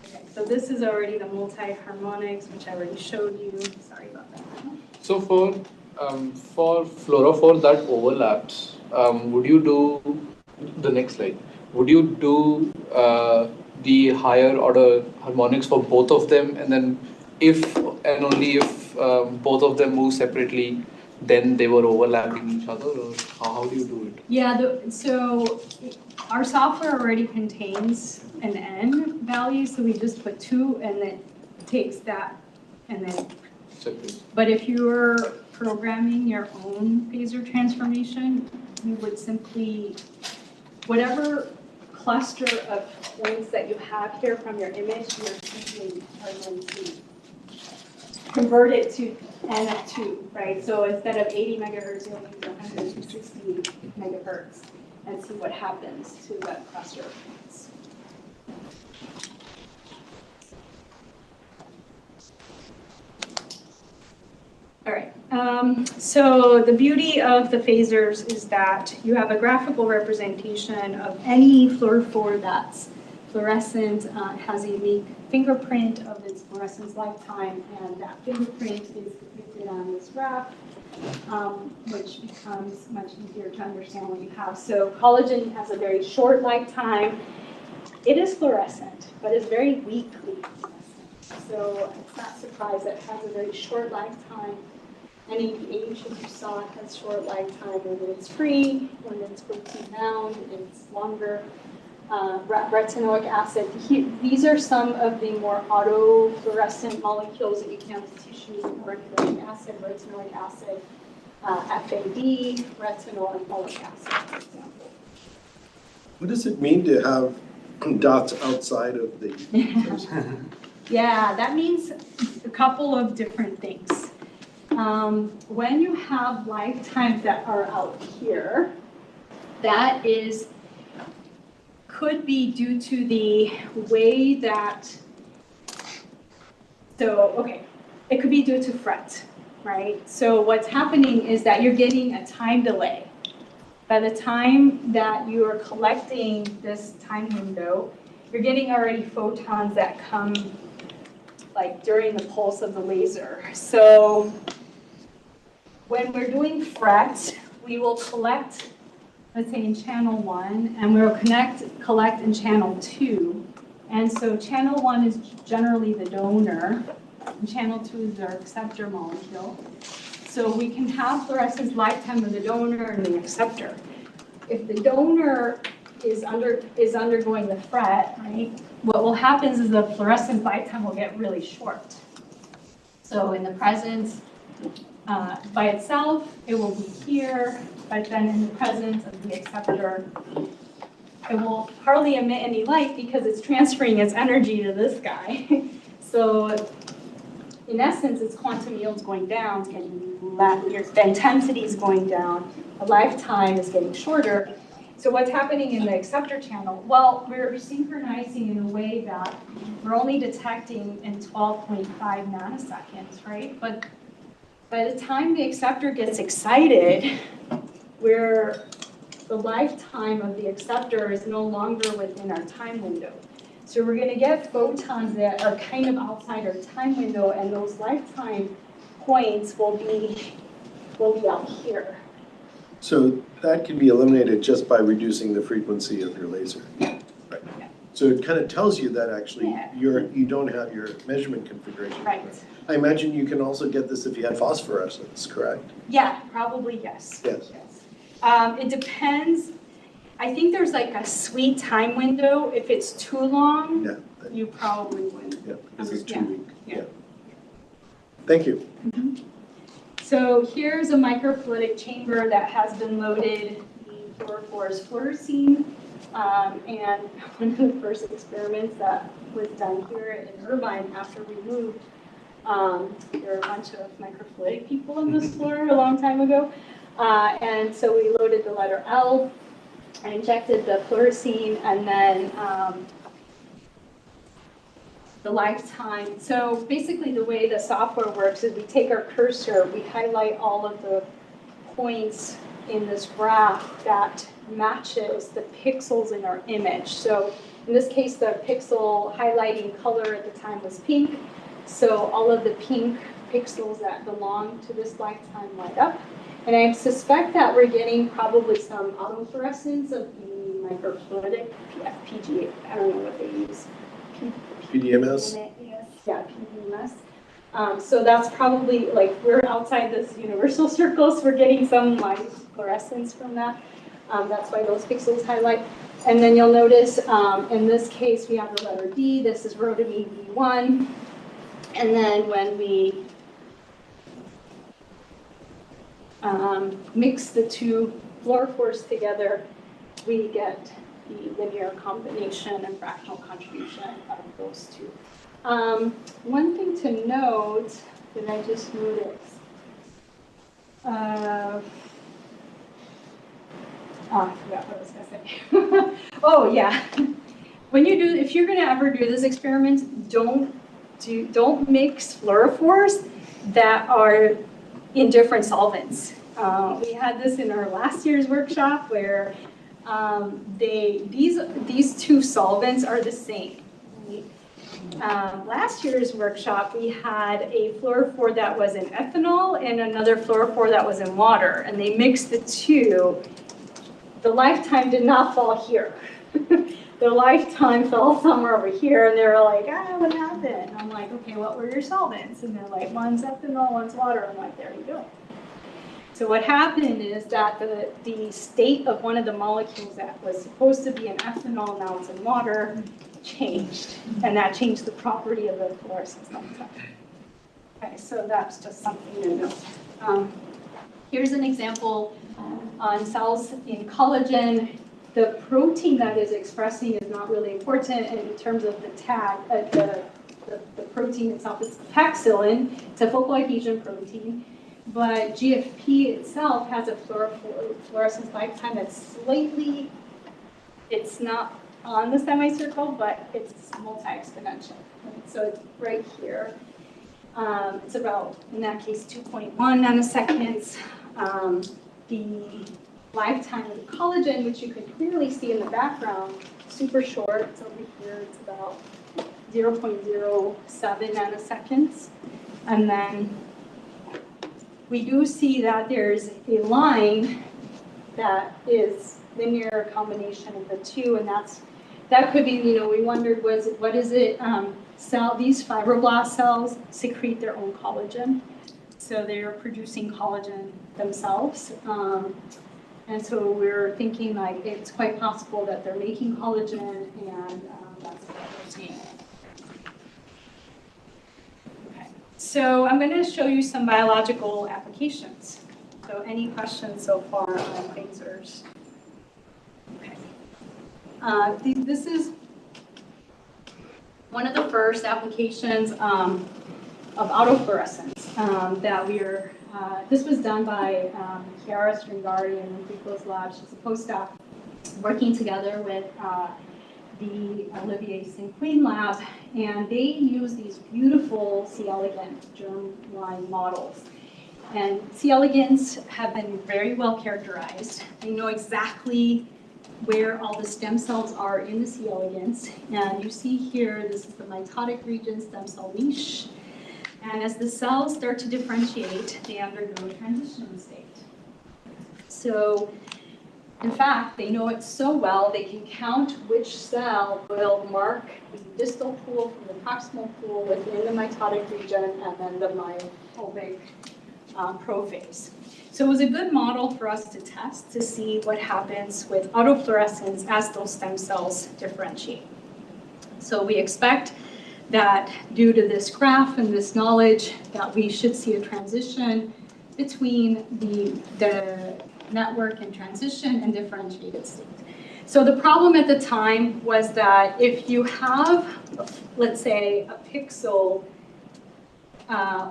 S1: Okay, so this is already the multi-harmonics, which I already showed you. Sorry about that.
S6: So for fluorophore that overlaps, would you do the next slide? Would you do the higher order harmonics for both of them, and then if and only if both of them move separately, then they were overlapping each other, or how do you do it?
S1: Yeah, so our software already contains an N value, so we just put 2 and then takes that and then.
S6: Separate.
S1: But if you're programming your own phasor transformation, you would simply, whatever cluster of points that you have here from your image, you're simply are going to convert it to N of 2, right? So instead of 80 megahertz, you'll use 160 megahertz and see what happens to that cluster of points. So the beauty of the phasers is that you have a graphical representation of any fluorophore that's fluorescent, has a unique fingerprint of its fluorescence lifetime, and that fingerprint is depicted on this graph, which becomes much easier to understand what you have. So collagen has a very short lifetime. It is fluorescent, but it's very weakly fluorescent. So it's not surprised that it has a very short lifetime. NADH, as you saw, has short lifetime when it's free. When it's protein bound, it's longer. Retinoic acid. These are some of the more autofluorescent molecules that you can with tissues: retinoic acid, FAD, retinol, and folic acid, for example.
S9: What does it mean to have dots outside of the?
S1: Yeah, that means a couple of different things. When you have lifetimes that are out here, that could be due to the way that, it could be due to fret, right? So what's happening is that you're getting a time delay. By the time that you are collecting this time window, you're getting already photons that come like during the pulse of the laser. So when we're doing fret, we will collect, let's say in channel 1, and we'll collect in channel 2. And so channel 1 is generally the donor, and channel 2 is our acceptor molecule. So we can have fluorescence lifetime of the donor and the acceptor. If the donor is undergoing the fret, right, what will happen is the fluorescence lifetime will get really short. So in the presence, by itself, it will be here, but then in the presence of the acceptor, it will hardly emit any light because it's transferring its energy to this guy. So in essence, its quantum yield's going down, it's getting the intensity is going down, the lifetime is getting shorter. So what's happening in the acceptor channel? Well, we're synchronizing in a way that we're only detecting in 12.5 nanoseconds, right? But by the time the acceptor gets excited, where the lifetime of the acceptor is no longer within our time window. So we're going to get photons that are kind of outside our time window, and those lifetime points will be out here.
S9: So that can be eliminated just by reducing the frequency of your laser.
S1: Yeah.
S9: Right. Yeah. So it kind of tells you that actually
S1: Yeah.
S9: you don't have your measurement configuration.
S1: Right.
S9: I imagine you can also get this if you had phosphorescence, correct?
S1: Yeah, probably yes.
S9: Yes.
S1: It depends. I think there's like a sweet time window. If it's too long,
S9: Yeah.
S1: you probably wouldn't.
S9: Yeah, because it's too
S1: Yeah.
S9: weak.
S1: Yeah.
S9: Thank you.
S1: So here's a microfluidic chamber that has been loaded the fluorophores fluorescein. And one of the first experiments that was done here in Irvine after we moved, there were a bunch of microfluidic people on this floor a long time ago. And so we loaded the letter L and injected the fluorescein, and then the lifetime. So basically the way the software works is we take our cursor, we highlight all of the points in this graph that matches the pixels in our image. So in this case, the pixel highlighting color at the time was pink. So all of the pink pixels that belong to this lifetime light up. And I suspect that we're getting probably some autofluorescence of the microfluidic PGA. I don't know what they use.
S9: PDMS?
S1: Yeah, PDMS. So that's probably, like, we're outside this universal circle, so we're getting some light fluorescence from that. That's why those pixels highlight. And then you'll notice in this case we have the letter D. This is rhodamine B1. And then when we mix the two fluorophores together, we get the linear combination and fractional contribution of those two. One thing to note that I just noticed, I forgot what I was gonna say. Oh yeah, if you're gonna ever do this experiment, don't mix fluorophores that are in different solvents. We had this in our last year's workshop where these two solvents are the same. Right? Last year's workshop, we had a fluorophore that was in ethanol and another fluorophore that was in water, and they mixed the two. The lifetime did not fall here. The lifetime fell somewhere over here, and they were like, what happened? And I'm like, okay, what were your solvents? And they're like, one's ethanol, one's water. I'm like, there you go. So what happened is that the state of one of the molecules that was supposed to be in ethanol, now it's in water, changed. And that changed the property of the fluorescence lifetime. Okay, so that's just something to know. Here's an example on cells in collagen. The protein that is expressing is not really important in terms of the tag, the protein itself. It's paxillin, it's a focal adhesion protein, but GFP itself has a fluorescence lifetime that's slightly, it's not on the semicircle, but it's multi-exponential. Right? So it's right here. It's about, in that case, 2.1 nanoseconds. The lifetime of the collagen, which you can clearly see in the background, super short. It's over here. It's about 0.07 nanoseconds. And then we do see that there's a line that is linear combination of the two, and that could be, we wondered, what is it? These fibroblast cells secrete their own collagen, so they're producing collagen themselves. And so we're thinking like it's quite possible that they're making collagen, and that's what we're seeing. Okay. So I'm going to show you some biological applications. So any questions so far on phasers? Okay. This is one of the first applications of autofluorescence that we're. This was done by Chiara Stringari and Enrico's lab. She's a postdoc working together with the Olivier Cinquin lab, and they use these beautiful C. elegans germline models. And C. elegans have been very well characterized. They know exactly where all the stem cells are in the C. elegans. And you see here, this is the mitotic region stem cell niche. And as the cells start to differentiate, they undergo a transition state. So, in fact, they know it so well, they can count which cell will mark the distal pool from the proximal pool within the mitotic region, and then the myophobic prophase. So it was a good model for us to test to see what happens with autofluorescence as those stem cells differentiate. So we expect that due to this graph and this knowledge that we should see a transition between the network and transition and differentiated state. So the problem at the time was that if you have, let's say, a pixel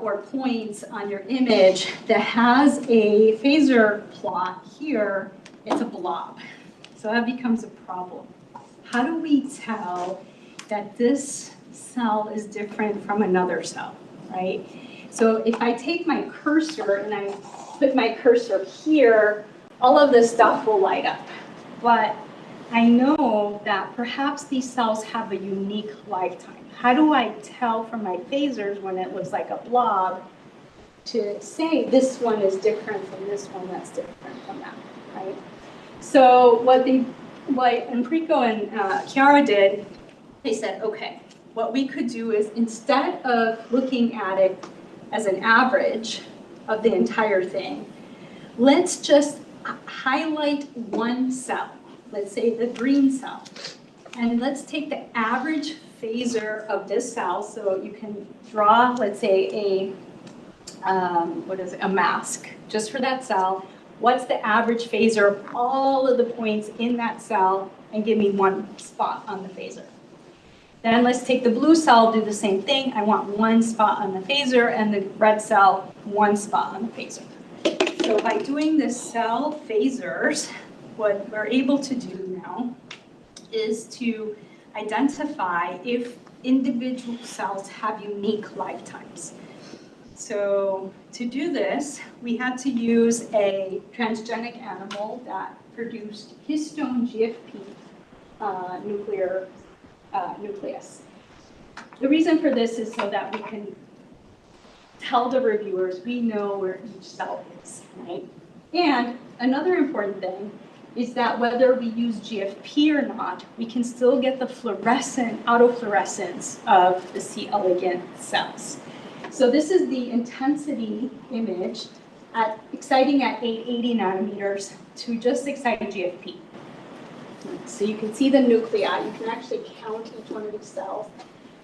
S1: or points on your image that has a phasor plot here, it's a blob. So that becomes a problem. How do we tell that this cell is different from another cell, right? So if I take my cursor and I put my cursor here, all of this stuff will light up. But I know that perhaps these cells have a unique lifetime. How do I tell from my phasors when it looks like a blob to say this one is different from this one that's different from that, right? So what Enrico and Chiara did, they said, okay, what we could do is instead of looking at it as an average of the entire thing, let's just highlight one cell, let's say the green cell, and let's take the average phasor of this cell. So you can draw, let's say, a mask just for that cell. What's the average phasor of all of the points in that cell, and give me one spot on the phasor. Then let's take the blue cell, do the same thing. I want one spot on the phasor, and the red cell, one spot on the phasor. So by doing this cell phasors, what we're able to do now is to identify if individual cells have unique lifetimes. So to do this, we had to use a transgenic animal that produced histone GFP nucleus. The reason for this is so that we can tell the reviewers we know where each cell is, right? And another important thing is that whether we use GFP or not, we can still get the autofluorescence of the C. elegans cells. So this is the intensity image exciting at 880 nanometers to just excite GFP. So you can see the nuclei. You can actually count each one of these cells.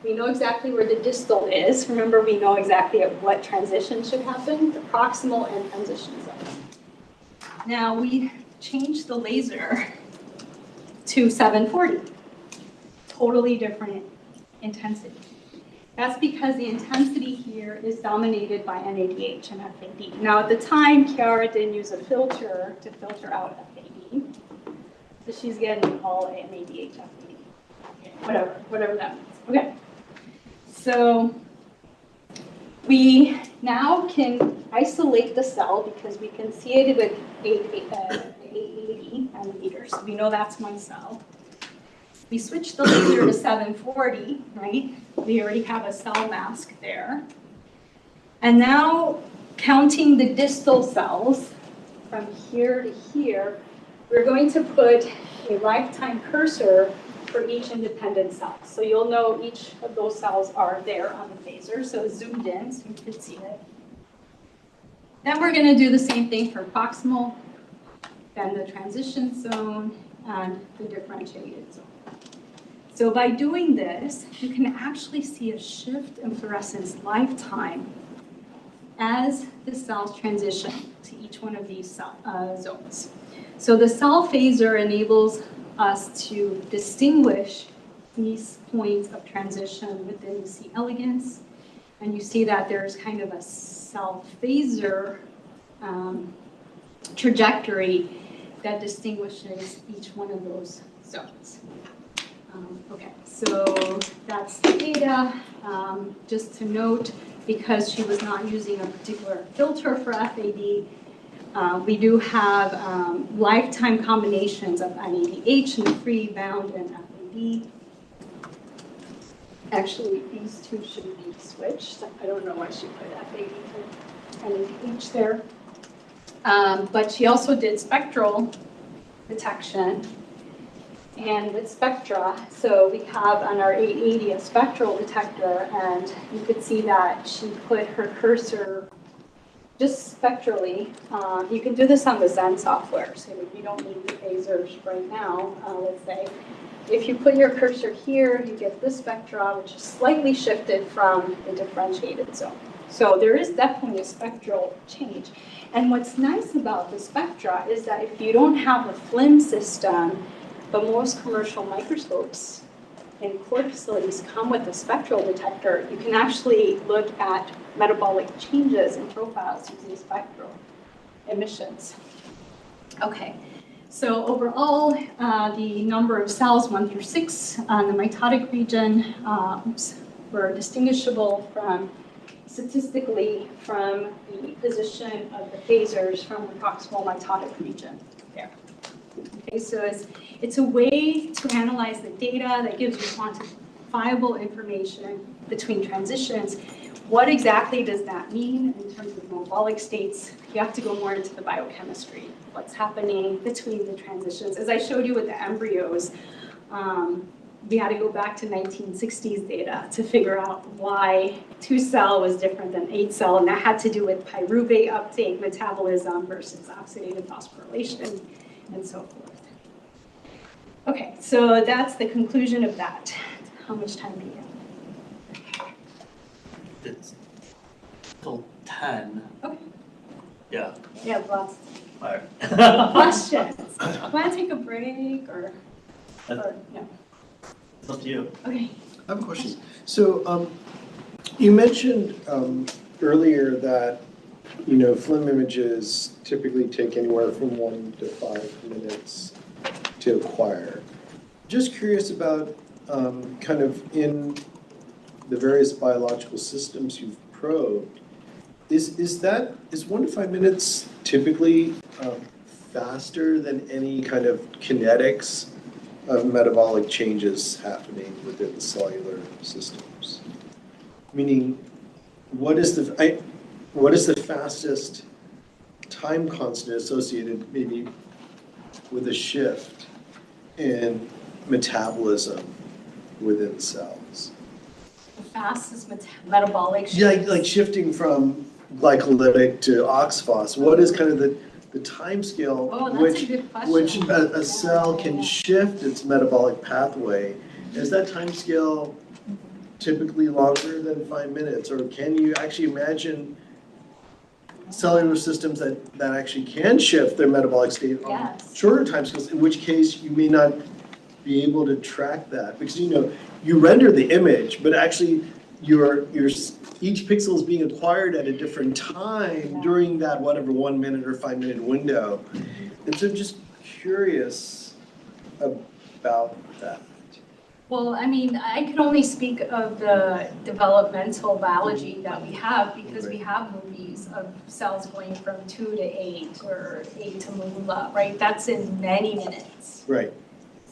S1: We know exactly where the distal is. Remember, we know exactly at what transition should happen, the proximal and transition zones. Now we changed the laser to 740. Totally different intensity. That's because the intensity here is dominated by NADH and FAD. Now at the time, Chiara didn't use a filter to filter out FAD. So she's getting all NADH, FAD, whatever that means. Okay. So we now can isolate the cell because we can see it with 880 nanometers. So we know that's my cell. We switch the laser to 740, right? We already have a cell mask there. And now counting the distal cells from here to here, we're going to put a lifetime cursor for each independent cell. So you'll know each of those cells are there on the phaser, so it's zoomed in so you can see it. Then we're going to do the same thing for proximal, then the transition zone, and the differentiated zone. So by doing this, you can actually see a shift in fluorescence lifetime as the cells transition to each one of these zones. So the cell phaser enables us to distinguish these points of transition within the C. elegans. And you see that there's kind of a cell phaser trajectory that distinguishes each one of those zones. Okay, so that's the data. Just to note, because she was not using a particular filter for FAD, we do have lifetime combinations of NADH and free bound and FAD. Actually, these two should be switched. I don't know why she put FAD and NADH there. But she also did spectral detection. And with spectra, so we have on our 880 a spectral detector, and you could see that she put her cursor just spectrally. You can do this on the Zen software, so you don't need the phasers right now, let's say. If you put your cursor here, you get this spectra, which is slightly shifted from the differentiated zone. So there is definitely a spectral change. And what's nice about the spectra is that if you don't have a FLIM system, but most commercial microscopes in core facilities come with a spectral detector, you can actually look at metabolic changes in profiles using spectral emissions. Okay, so overall, the number of cells 1 through 6 on the mitotic region were distinguishable statistically from the position of the phasers from the proximal mitotic region there. Okay, so it's a way to analyze the data that gives you quantifiable information between transitions. What exactly does that mean in terms of metabolic states? You have to go more into the biochemistry. What's happening between the transitions? As I showed you with the embryos, we had to go back to 1960s data to figure out why 2-cell was different than 8-cell, and that had to do with pyruvate uptake, metabolism versus oxidative phosphorylation, and so forth. Okay, so that's the conclusion of that. How much time do you have?
S3: It's till 10.
S1: Okay.
S3: Yeah.
S1: Yeah, lots
S3: All right.
S1: of questions. Want to take a break or no?
S3: It's up to you.
S1: Okay.
S9: I have a question. So you mentioned earlier that, FLIM images typically take anywhere from 1 to 5 minutes to acquire. Just curious about kind of in the various biological systems you've probed, Is 1 to 5 minutes typically faster than any kind of kinetics of metabolic changes happening within the cellular systems? Meaning, what is the fastest time constant associated maybe with a shift in metabolism within cells?
S1: The fastest metabolic shift.
S9: Yeah, like shifting from glycolytic to oxphos. What is kind of the time scale which a cell can shift its metabolic pathway? Is that time scale typically longer than 5 minutes? Or can you actually imagine cellular systems that actually can shift their metabolic state on shorter time scales, in which case you may not be able to track that? Because you render the image, but actually each pixel is being acquired at a different time during that whatever 1 minute or 5 minute window. And so I'm just curious about that.
S1: Well, I mean, I can only speak of the developmental biology that we have because we have movies of cells going from 2 to 8 or 8 to moula, right? That's in many minutes.
S9: Right.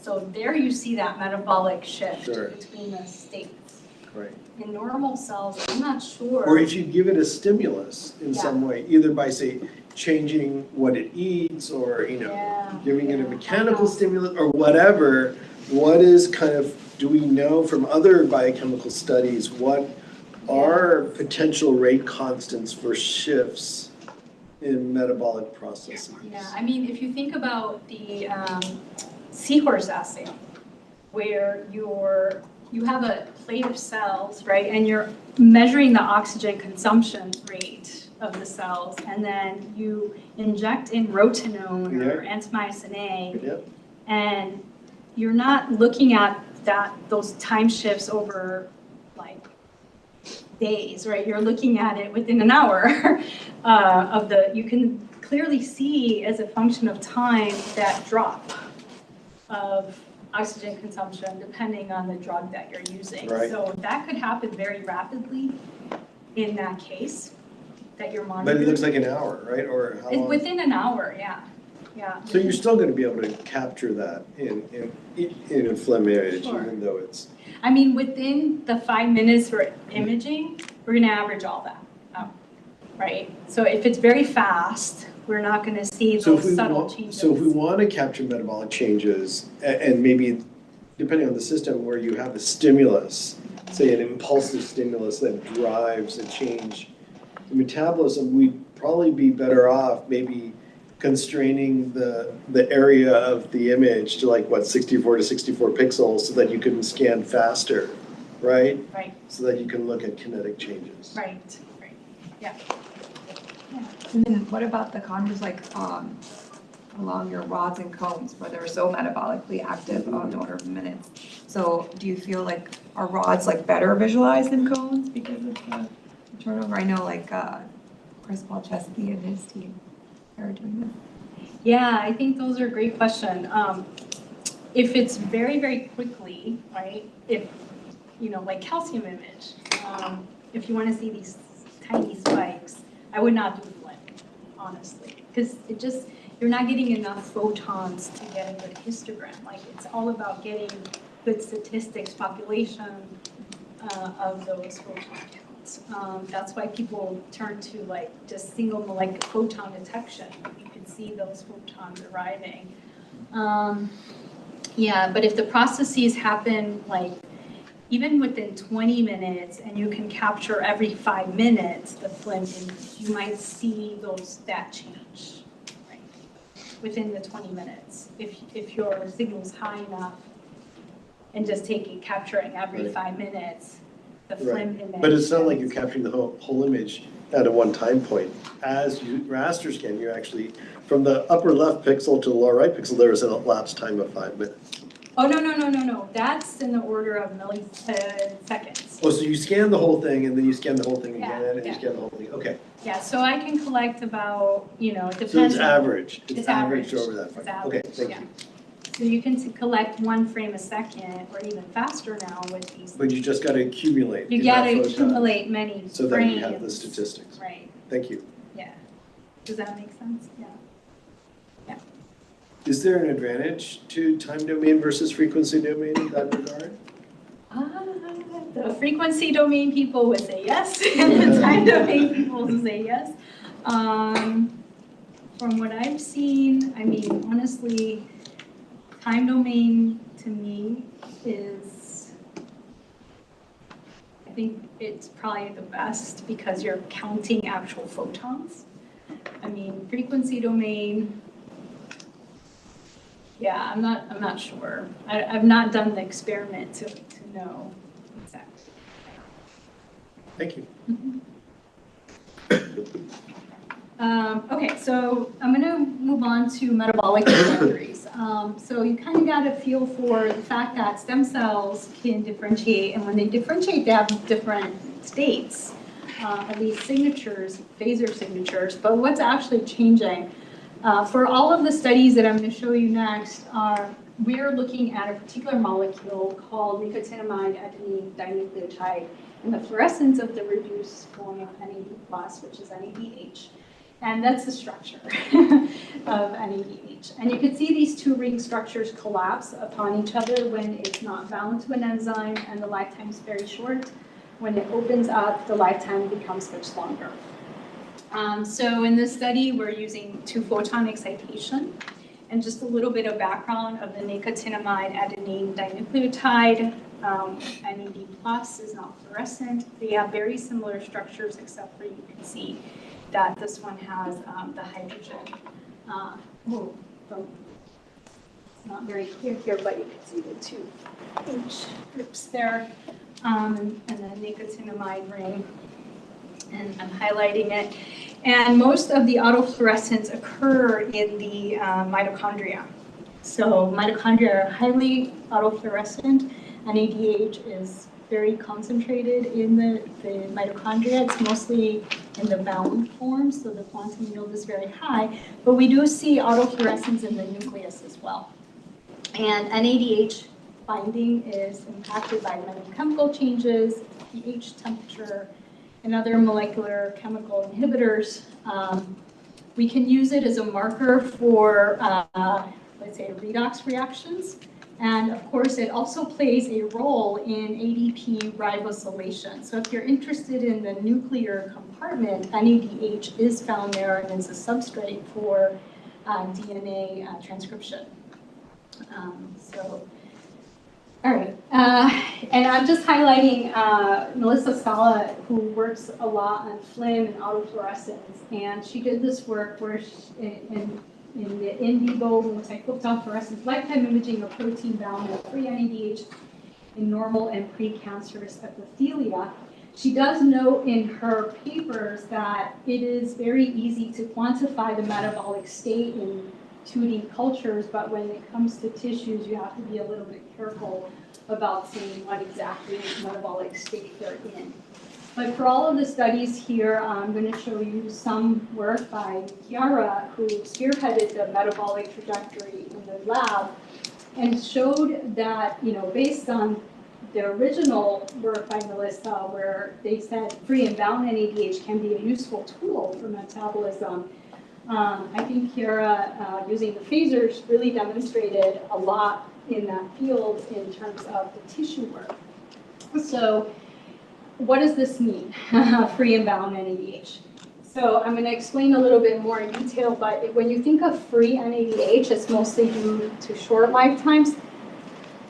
S1: So there you see that metabolic shift
S9: Sure.
S1: between the states.
S9: Right.
S1: In normal cells, I'm not sure.
S9: Or if you give it a stimulus in some way, either by, say, changing what it eats or, giving it a mechanical stimulus or whatever, what is kind of, do we know from other biochemical studies, what are potential rate constants for shifts in metabolic processes?
S1: Yeah, I mean, if you think about the seahorse assay, where you have a plate of cells, right, and you're measuring the oxygen consumption rate of the cells, and then you inject in rotenone or antimyosin A, and you're not looking at those time shifts over like days, right? You're looking at it within an hour you can clearly see as a function of time that drop of oxygen consumption depending on the drug that you're using.
S9: Right.
S1: So that could happen very rapidly in that case that you're monitoring.
S9: But it looks like an hour, right? Or how long?
S1: Within an hour, yeah. Yeah.
S9: So you're still going to be able to capture that in a phlegm image, even though it's...
S1: I mean, within the 5 minutes for imaging, we're going to average all that out, right? So if it's very fast, we're not going to see those subtle changes.
S9: So if we want to capture metabolic changes, and maybe depending on the system where you have a stimulus, say an impulsive stimulus that drives a change in metabolism, we'd probably be better off maybe constraining the area of the image to 64 to 64 pixels so that you can scan faster, right?
S1: Right.
S9: So that you can look at kinetic changes.
S1: Right, yeah.
S10: And then what about the contours along your rods and cones where they're so metabolically active on the order of minutes? So do you feel like are rods better visualized than cones because of the turnover? I know Chris Palczewski and his team are doing that.
S1: Yeah, I think those are a great question. If it's very, very quickly, right? If, like calcium image, if you want to see these tiny spikes, I would not do phlegm, honestly, because you're not getting enough photons to get a good histogram. It's all about getting good statistics, population of those photon counts. That's why people turn to just single molecular photon detection. You can see those photons arriving. Yeah, but if the processes happen even within 20 minutes and you can capture every 5 minutes the phlegm image, you might see that change within the 20 minutes if your signal's high enough and just capturing every 5 minutes the phlegm image.
S9: But it's not like you're capturing the whole image at a one time point. As you raster scan, you're actually from the upper left pixel to the lower right pixel, there is an elapsed time of 5 minutes.
S1: Oh, no. That's in the order of milliseconds.
S9: Oh, so you scan the whole thing and then you scan the whole thing again and you scan the whole thing. Okay.
S1: Yeah, so I can collect about, it depends.
S9: So it's average.
S1: It's
S9: averaged
S1: average.
S9: over that frame.
S1: It's average,
S9: Okay, thank
S1: yeah.
S9: you.
S1: So you can collect 1 frame a second or even faster now with these.
S9: But you just got to accumulate.
S1: You got to accumulate many
S9: so
S1: frames.
S9: that you have the statistics.
S1: Right.
S9: Thank you.
S1: Yeah. Does that make sense? Yeah.
S9: Is there an advantage to time domain versus frequency domain in that regard?
S1: The frequency domain people would say yes, and the time domain people would say yes. From what I've seen, I mean, honestly, time domain to me is, I think it's probably the best because you're counting actual photons. I mean, frequency domain, yeah, I'm not sure. I've not done the experiment to know exactly.
S9: Thank you.
S1: Okay, so I'm going to move on to metabolic trajectories. So you kind of got a feel for the fact that stem cells can differentiate, and when they differentiate, they have different states, at least signatures, phasor signatures. But what's actually changing? For all of the studies that I'm going to show you next, we're looking at a particular molecule called nicotinamide adenine dinucleotide and the fluorescence of the reduced form of NAD+, which is NADH. And that's the structure of NADH. And you can see these two ring structures collapse upon each other when it's not bound to an enzyme, and the lifetime is very short. When it opens up, the lifetime becomes much longer. So in this study, we're using 2-photon excitation. And just a little bit of background of the nicotinamide adenine dinucleotide. NAD+ is not fluorescent. They have very similar structures, except for you can see that this one has the hydrogen. It's not very clear here, but you can see the two H groups there, and the nicotinamide ring, and I'm highlighting it. And most of the autofluorescence occur in the mitochondria. So mitochondria are highly autofluorescent. NADH is very concentrated in the mitochondria. It's mostly in the bound form, so the quantum yield is very high. But we do see autofluorescence in the nucleus as well. And NADH binding is impacted by many chemical changes, pH, temperature, and other molecular chemical inhibitors. We can use it as a marker for, let's say, redox reactions. And of course, it also plays a role in ADP ribosylation. So if you're interested in the nuclear compartment, NADH is found there and is a substrate for DNA transcription. All right, and I'm just highlighting Melissa Scala, who works a lot on FLIM and autofluorescence, and she did this work where in the in vivo multi-photon fluorescence lifetime imaging of protein bound at free NADH in normal and precancerous epithelia. She does note in her papers that it is very easy to quantify the metabolic state in 2D cultures, but when it comes to tissues, you have to be a little bit careful about saying what exactly metabolic state they're in. But for all of the studies here, I'm going to show you some work by Chiara, who spearheaded the metabolic trajectory in the lab and showed that, based on the original work by Melissa, where they said free and bound NADH can be a useful tool for metabolism, I think Chiara, using the phasors, really demonstrated a lot in that field in terms of the tissue work. So what does this mean, free and bound NADH? So I'm going to explain a little bit more in detail, but when you think of free NADH, it's mostly due to short lifetimes.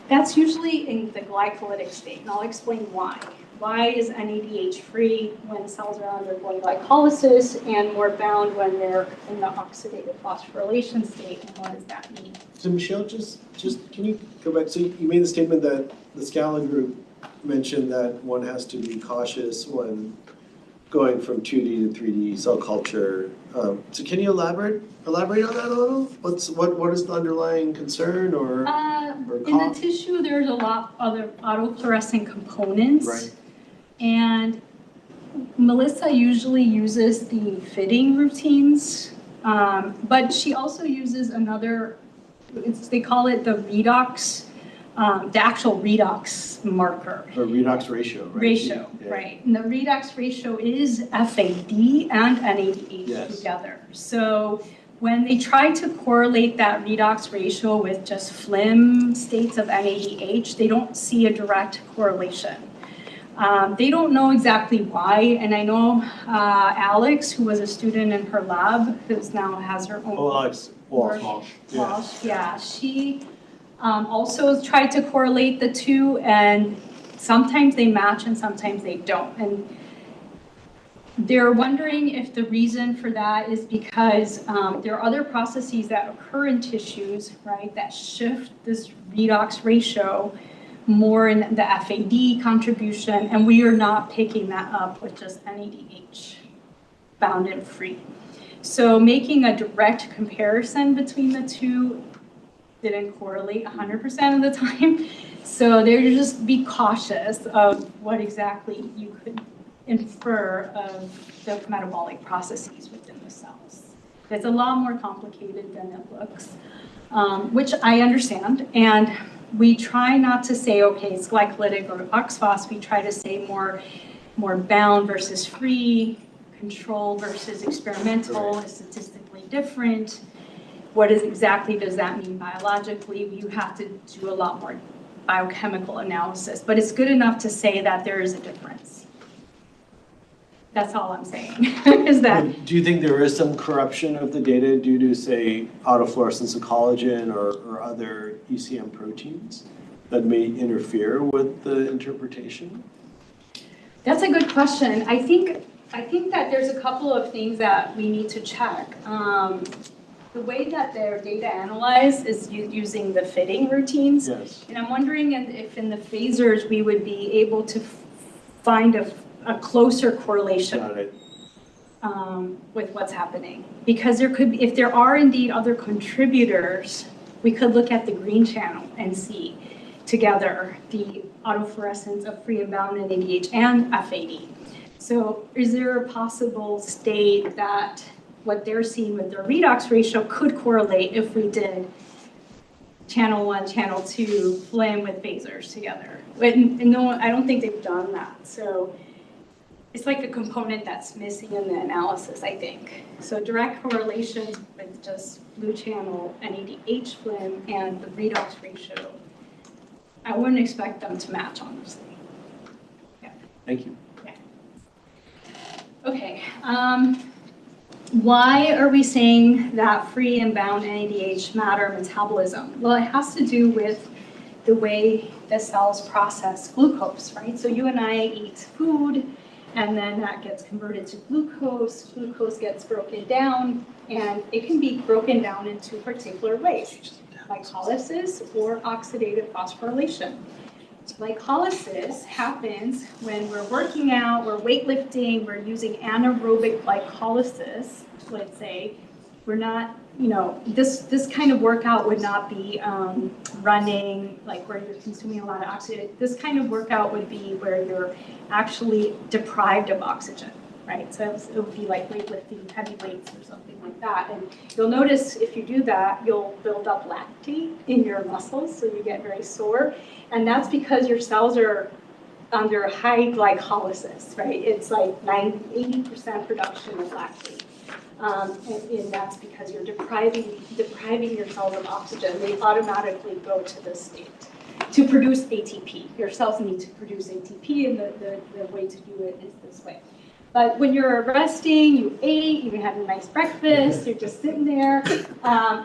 S1: That's usually in the glycolytic state, and I'll explain why. Why is NADH free when cells are undergoing glycolysis and more bound when they're in the oxidative phosphorylation state, and what does that mean?
S9: So Michelle, just can you go back? So you made the statement that the Scala group mentioned that one has to be cautious when going from 2D to 3D cell culture. So can you elaborate on that a little? What is the underlying concern or
S1: in the tissue, there's a lot of other autofluorescent components. Right. And Melissa usually uses the fitting routines, but she also uses another, they call it the redox the actual redox marker.
S9: Or redox ratio, right?
S1: Ratio,
S9: Yeah.
S1: right. And the redox ratio is FAD and NADH
S9: Yes.
S1: together. So when they try to correlate that redox ratio with just phlegm states of NADH, they don't see a direct correlation. They don't know exactly why, and I know Alex, who was a student in her lab, who now has her own.
S9: Oh, Alex Walsh.
S1: Walsh, yeah. She also tried to correlate the two, and sometimes they match and sometimes they don't. And they're wondering if the reason for that is because there are other processes that occur in tissues, right, that shift this redox ratio more in the FAD contribution, and we are not picking that up with just NADH bound and free. So making a direct comparison between the two didn't correlate 100% of the time. So they're just be cautious of what exactly you could infer of the metabolic processes within the cells. It's a lot more complicated than it looks, which I understand. And we try not to say, okay, it's glycolytic or oxphos. We try to say more bound versus free, control versus experimental is statistically different. What exactly does that mean biologically? You have to do a lot more biochemical analysis, but it's good enough to say that there is a difference. That's all I'm saying, is that.
S9: Do you think there is some corruption of the data due to, say, autofluorescence of collagen or other ECM proteins that may interfere with the interpretation?
S1: That's a good question. I think that there's a couple of things that we need to check. The way that their data analyzed is using the fitting routines.
S9: Yes.
S1: And I'm wondering if in the phasers we would be able to find a closer correlation with what's happening. Because there could be, if there are indeed other contributors, we could look at the green channel and see together the autofluorescence of free and bound NADH and FAD. So is there a possible state that what they're seeing with their redox ratio could correlate if we did channel 1, channel 2, phlegm with phasers together? And no, I don't think they've done that. So it's like a component that's missing in the analysis, I think. So direct correlations with just blue channel, NADH phlegm, and the redox ratio, I wouldn't expect them to match, honestly. Yeah.
S9: Thank you.
S1: Yeah. Okay. Why are we saying that free and bound NADH matter metabolism? Well, it has to do with the way the cells process glucose, right? So you and I eat food, and then that gets converted to glucose. Glucose gets broken down, and it can be broken down in two particular ways, glycolysis or oxidative phosphorylation. Glycolysis happens when we're working out, we're weightlifting, we're using anaerobic glycolysis, let's say. We're not, this kind of workout would not be running, like where you're consuming a lot of oxygen. This kind of workout would be where you're actually deprived of oxygen, right? So it would be like weightlifting, heavy weights or something like that. And you'll notice if you do that, you'll build up lactate in your muscles, so you get very sore. And that's because your cells are under high glycolysis, right? It's like 80% production of lactate. And that's because you're depriving your cells of oxygen. They automatically go to this state to produce ATP. Your cells need to produce ATP, and the way to do it is this way. But when you're resting, you ate, you had a nice breakfast, you're just sitting there,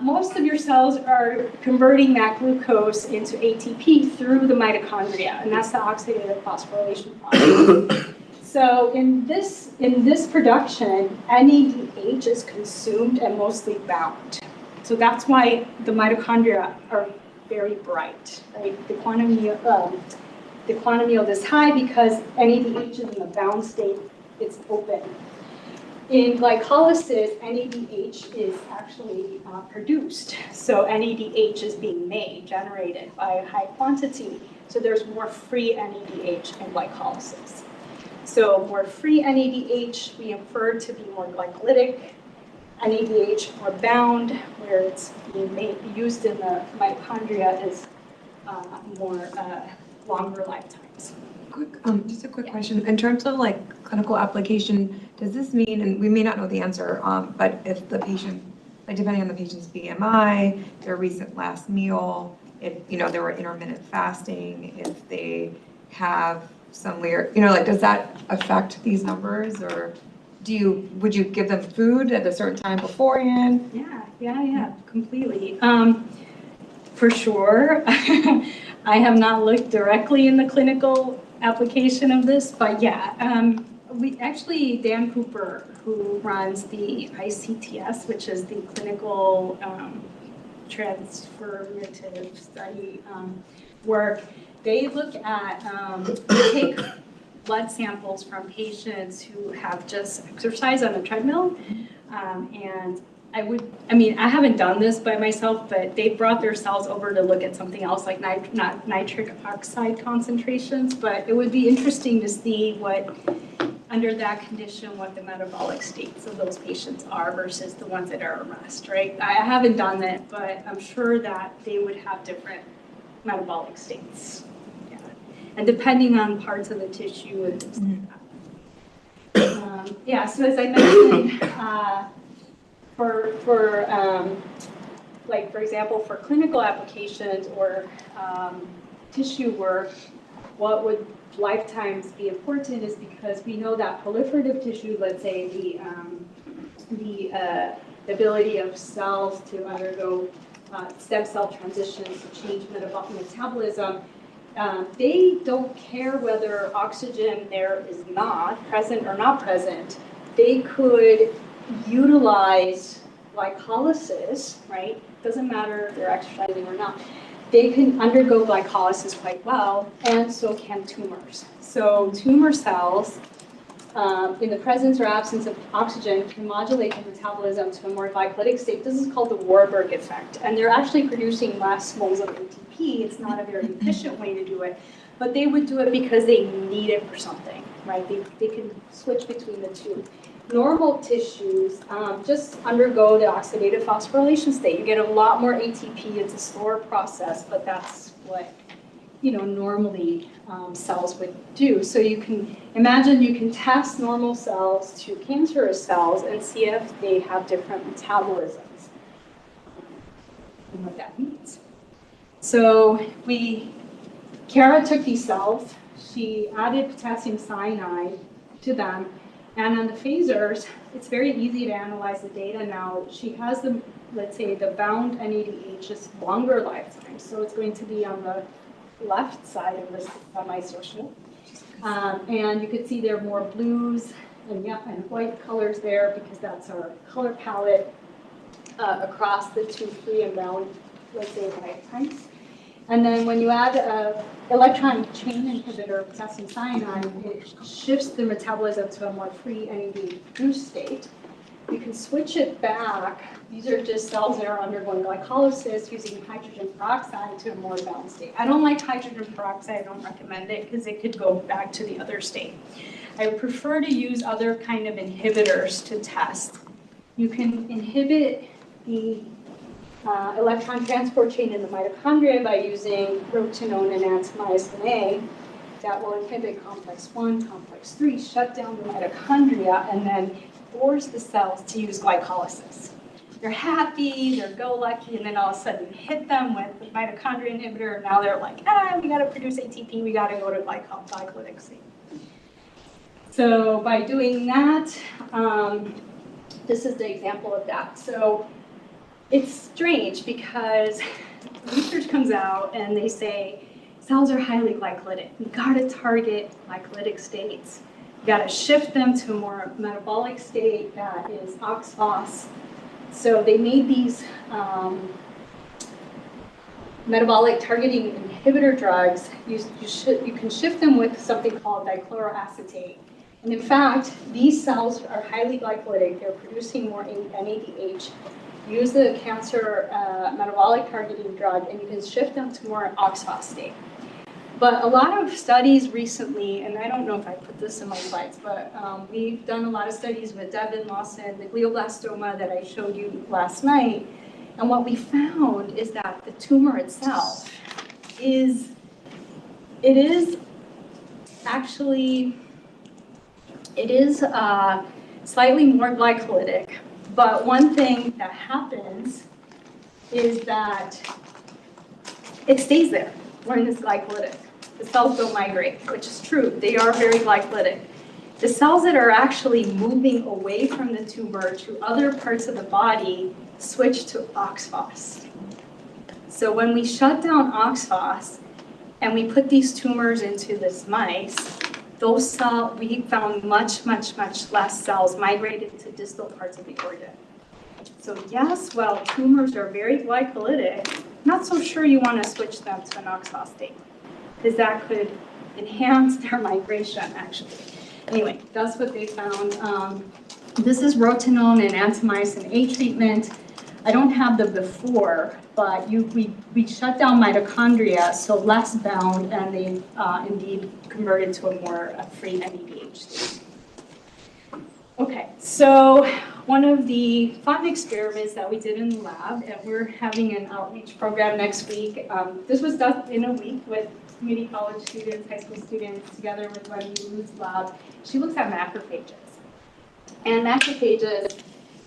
S1: most of your cells are converting that glucose into ATP through the mitochondria, and that's the oxidative phosphorylation process. So in this production, NADH is consumed and mostly bound. So that's why the mitochondria are very bright, right? The quantum yield is high because NADH is in the bound state. It's open. In glycolysis, NADH is actually produced. So NADH is being made, generated by a high quantity. So there's more free NADH in glycolysis. So more free NADH we infer to be more glycolytic. NADH more bound, where it's being used in the mitochondria is more longer lifetimes.
S10: Just a quick question. In terms of like clinical application, does this mean, and we may not know the answer, but if the patient, like depending on the patient's BMI, their recent last meal, if, you know, there were intermittent fasting, if they have some weird, you know, like does that affect these numbers, or would you give them food at a certain time beforehand?
S1: Yeah, completely. For sure. I have not looked directly in the clinical application of this, but yeah, we actually, Dan Cooper, who runs the ICTS, which is the clinical transformative study work, they look at, they take blood samples from patients who have just exercised on a treadmill, and I haven't done this by myself, but they brought their cells over to look at something else like not nitric oxide concentrations, but it would be interesting to see what, under that condition, what the metabolic states of those patients are versus the ones that are at rest, right? I haven't done that, but I'm sure that they would have different metabolic states. Yeah. And depending on parts of the tissue and things like that. Yeah, so as I mentioned, like for example, for clinical applications or tissue work, what would lifetimes be important is because we know that proliferative tissue, let's say the ability of cells to undergo stem cell transitions to change metabolism, they don't care whether oxygen there is not present or not present. They could utilize glycolysis, right? Doesn't matter if they're exercising or not. They can undergo glycolysis quite well, and so can tumors. So tumor cells, in the presence or absence of oxygen, can modulate the metabolism to a more glycolytic state. This is called the Warburg effect, and they're actually producing less moles of ATP. It's not a very efficient way to do it, but they would do it because they need it for something, right? They can switch between the two. Normal tissues just undergo the oxidative phosphorylation state. You get a lot more ATP. It's a slower process, but that's what, you know, normally cells would do. So you can imagine you can test normal cells to cancerous cells and see if they have different metabolisms and what that means. So Kara took these cells. She added potassium cyanide to them. And on the phasers, it's very easy to analyze the data now. She has the, let's say, the bound NADH is longer lifetime, so it's going to be on the left side of this of my social. And you could see there are more blues and white colors there because that's our color palette across the two free and bound, let's say, lifetimes. And then when you add an electron chain inhibitor, potassium cyanide, it shifts the metabolism to a more free NAD boost state. You can switch it back. These are just cells that are undergoing glycolysis using hydrogen peroxide to a more balanced state. I don't like hydrogen peroxide. I don't recommend it because it could go back to the other state. I prefer to use other kind of inhibitors to test. You can inhibit the electron transport chain in the mitochondria by using protenone and antimyosin A that will inhibit complex 1, complex 3, shut down the mitochondria, and then force the cells to use glycolysis. They're happy, they're go-lucky, and then all of a sudden you hit them with the mitochondria inhibitor, and now they're like, we gotta produce ATP, we gotta go to glycolytic state. So by doing that, this is the example of that. So it's strange because research comes out and they say cells are highly glycolytic. You gotta target glycolytic states. You gotta shift them to a more metabolic state that is oxphos. So they made these metabolic targeting inhibitor drugs. You can shift them with something called dichloroacetate. And in fact, these cells are highly glycolytic. They're producing more NADH. Use the cancer metabolic targeting drug, and you can shift them to more oxphos state. But a lot of studies recently, and I don't know if I put this in my slides, but we've done a lot of studies with Devin Lawson, the glioblastoma that I showed you last night. And what we found is that the tumor itself is, it is actually, it is slightly more glycolytic, but one thing that happens is that it stays there when it's glycolytic. The cells don't migrate, which is true. They are very glycolytic. The cells that are actually moving away from the tumor to other parts of the body switch to OXPHOS. So when we shut down OXPHOS and we put these tumors into this mice, those cells, we found much less cells migrated to distal parts of the organ. So yes, while tumors are very glycolytic, not so sure you want to switch them to an OXPHOS state, because that could enhance their migration, actually. Anyway, that's what they found. This is rotenone and antimycin A treatment. I don't have the before, but we shut down mitochondria, so less bound, and they indeed converted to a more free NADH state. Okay, so one of the fun experiments that we did in the lab, and we're having an outreach program next week. This was done in a week with community college students, high school students, together with Wendy Wu's lab. She looks at macrophages. And macrophages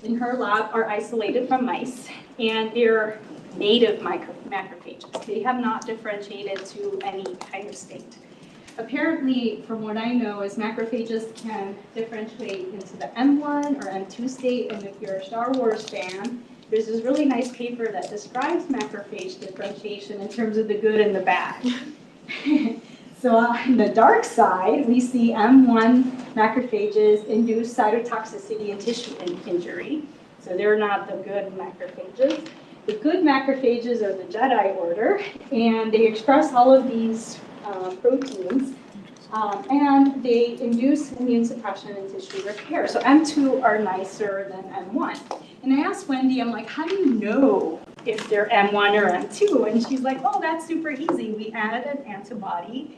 S1: in her lab are isolated from mice, and they're native macrophages. They have not differentiated to any kind of state. Apparently, from what I know, is macrophages can differentiate into the M1 or M2 state, and if you're a Star Wars fan, there's this really nice paper that describes macrophage differentiation in terms of the good and the bad. So on the dark side, we see M1 macrophages induce cytotoxicity and tissue injury. So they're not the good macrophages. The good macrophages are the Jedi Order, and they express all of these proteins, and they induce immune suppression and tissue repair. So M2 are nicer than M1. And I asked Wendy, I'm like, how do you know if they're M1 or M2? And she's like, oh, that's super easy. We add an antibody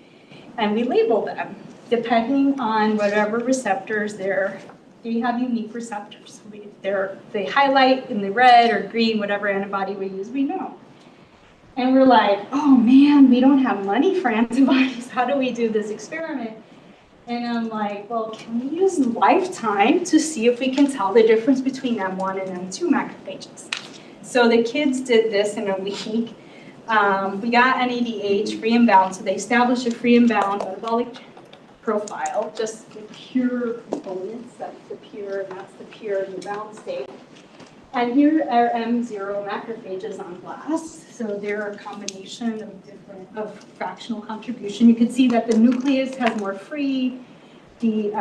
S1: and we label them depending on whatever receptors they have unique receptors. They highlight in the red or green, whatever antibody we use, we know. And we're like, oh man, we don't have money for antibodies. How do we do this experiment? And I'm like, well, can we use lifetime to see if we can tell the difference between M1 and M2 macrophages? So the kids did this in a week. We got NADH free and bound, so they established a free and bound metabolic profile, just the pure components, that's the pure, and that's the pure and the bound state. And here are M0 macrophages on glass. So they're a combination of fractional contribution. You can see that the nucleus has more free. The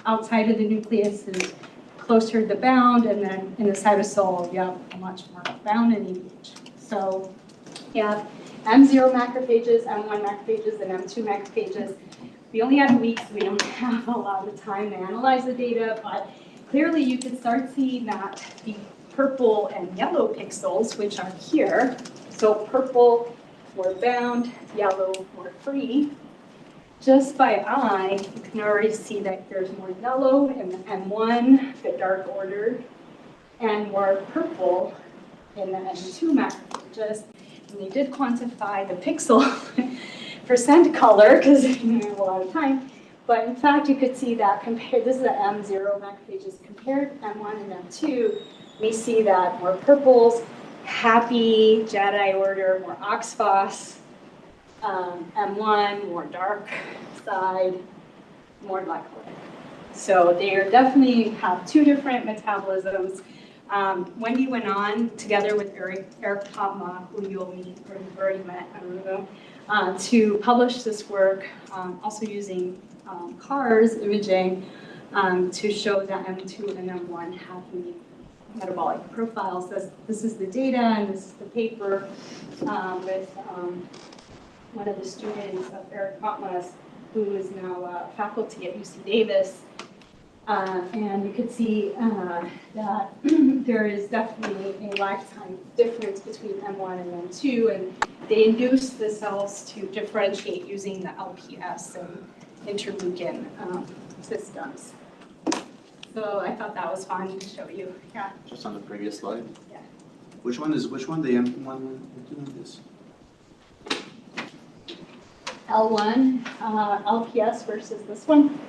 S1: outside of the nucleus is closer to the bound, and then in the cytosol, you have much more bound NADH. So you have M0 macrophages, M1 macrophages, and M2 macrophages. We only had a week, so we don't have a lot of time to analyze the data, but clearly you can start seeing that the purple and yellow pixels, which are here, so purple more bound, yellow more free, just by eye, you can already see that there's more yellow in the M1, the dark order, and more purple in the M2 macrophages. And they did quantify the pixel percent color, because we have a lot of time. But in fact, you could see that this is the M0 macrophages compared to M1 and M2. We see that more purples, happy, Jedi Order, more OXPHOS, M1, more dark side, more glycolytic. So they definitely have two different metabolisms. Wendy went on, together with Eric Hopma, who you'll meet, or you've already met, I don't know, to publish this work, also using CARS imaging to show that M2 and M1 have unique metabolic profiles. This is the data, and this is the paper with one of the students of Eric Hopma's, who is now faculty at UC Davis. And you could see that there is definitely a lifetime difference between M1 and M2, and they induce the cells to differentiate using the LPS and interleukin systems. So I thought that was fun to show you. Yeah.
S11: Just on the previous slide?
S1: Yeah.
S11: Which one, the M1 one doing this?
S1: L1, LPS versus this one.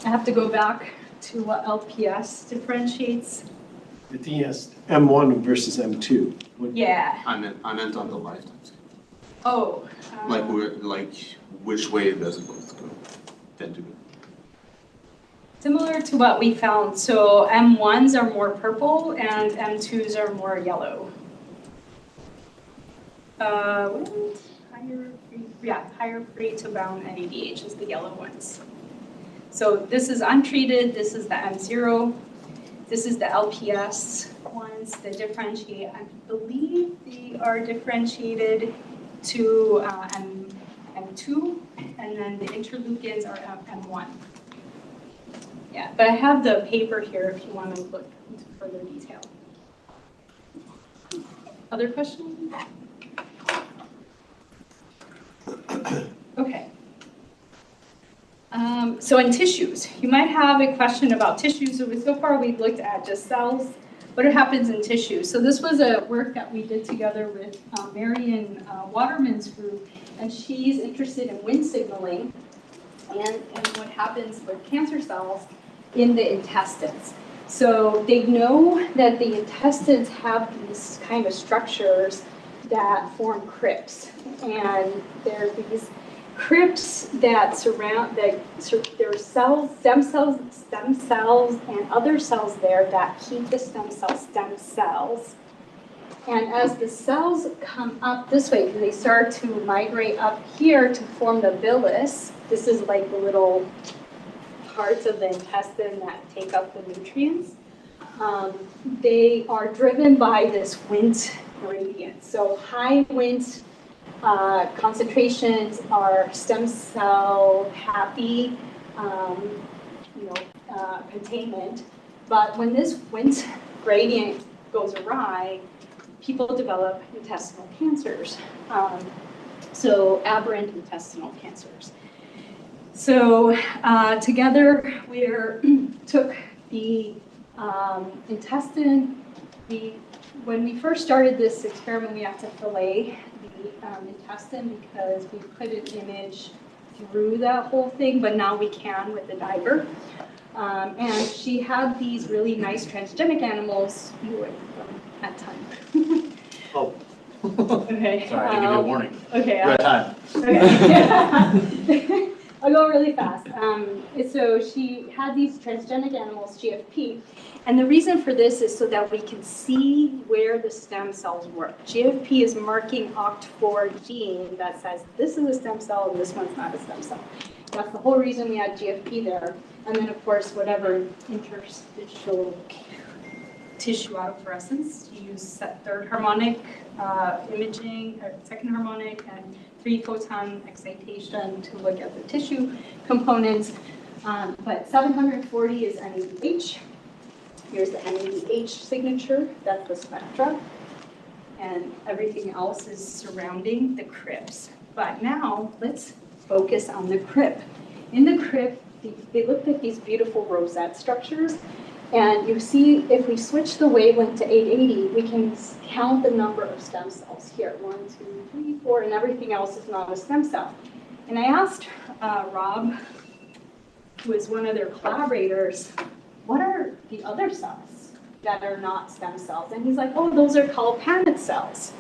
S1: I have to go back to what LPS differentiates.
S9: I think yes, M1 versus M2.
S1: Yeah.
S11: I meant on the lifetime scale.
S1: Oh.
S11: Like which way does it both go? Tend to go.
S1: Similar to what we found. So M1s are more purple and M2s are more yellow. What? Higher free to bound NADH is the yellow ones. So this is untreated, this is the M0, this is the LPS ones that differentiate. I believe they are differentiated to M2, and then the interleukins are M1. Yeah, but I have the paper here if you want to look into further detail. Other questions? Okay. So in tissues, you might have a question about tissues. So far we've looked at just cells. What happens in tissue? So this was a work that we did together with Marion Waterman's group, and she's interested in Wnt signaling and what happens with cancer cells in the intestines. So they know that the intestines have these kind of structures that form crypts, and there are these crypts that surround, there are cells, stem cells, and other cells there that keep the stem cells. And as the cells come up this way, they start to migrate up here to form the villus. This is like the little parts of the intestine that take up the nutrients. They are driven by this Wnt gradient. So high Wnt concentrations are stem cell happy containment, but when this Wnt gradient goes awry, people develop intestinal cancers. So aberrant intestinal cancers. So together we took the intestine. When we first started this experiment, we had to fillet the intestine because we couldn't image through that whole thing, but now we can with the diver. And she had these really nice transgenic animals. At time.
S3: Oh.
S1: Okay.
S3: Sorry, I give you a warning.
S1: Okay.
S3: You're at time.
S1: Okay. I'll go really fast. So she had these transgenic animals, GFP, and the reason for this is so that we can see where the stem cells work. GFP is marking OCT4 gene that says this is a stem cell and this one's not a stem cell. That's the whole reason we had GFP there. And then, of course, whatever interstitial tissue autofluorescence, you use third harmonic imaging, or second harmonic, and 3-photon excitation to look at the tissue components. But 740 is NADH. Here's the NADH signature, that's the spectra. And everything else is surrounding the crypts. But now, let's focus on the crypt. In the crypt, they looked at these beautiful rosette structures. And you see, if we switch the wavelength to 880, we can count the number of stem cells here. 1, 2, 3, 4, and everything else is not a stem cell. And I asked Rob, who is one of their collaborators, what are the other cells that are not stem cells? And he's like, oh, those are called Paneth cells.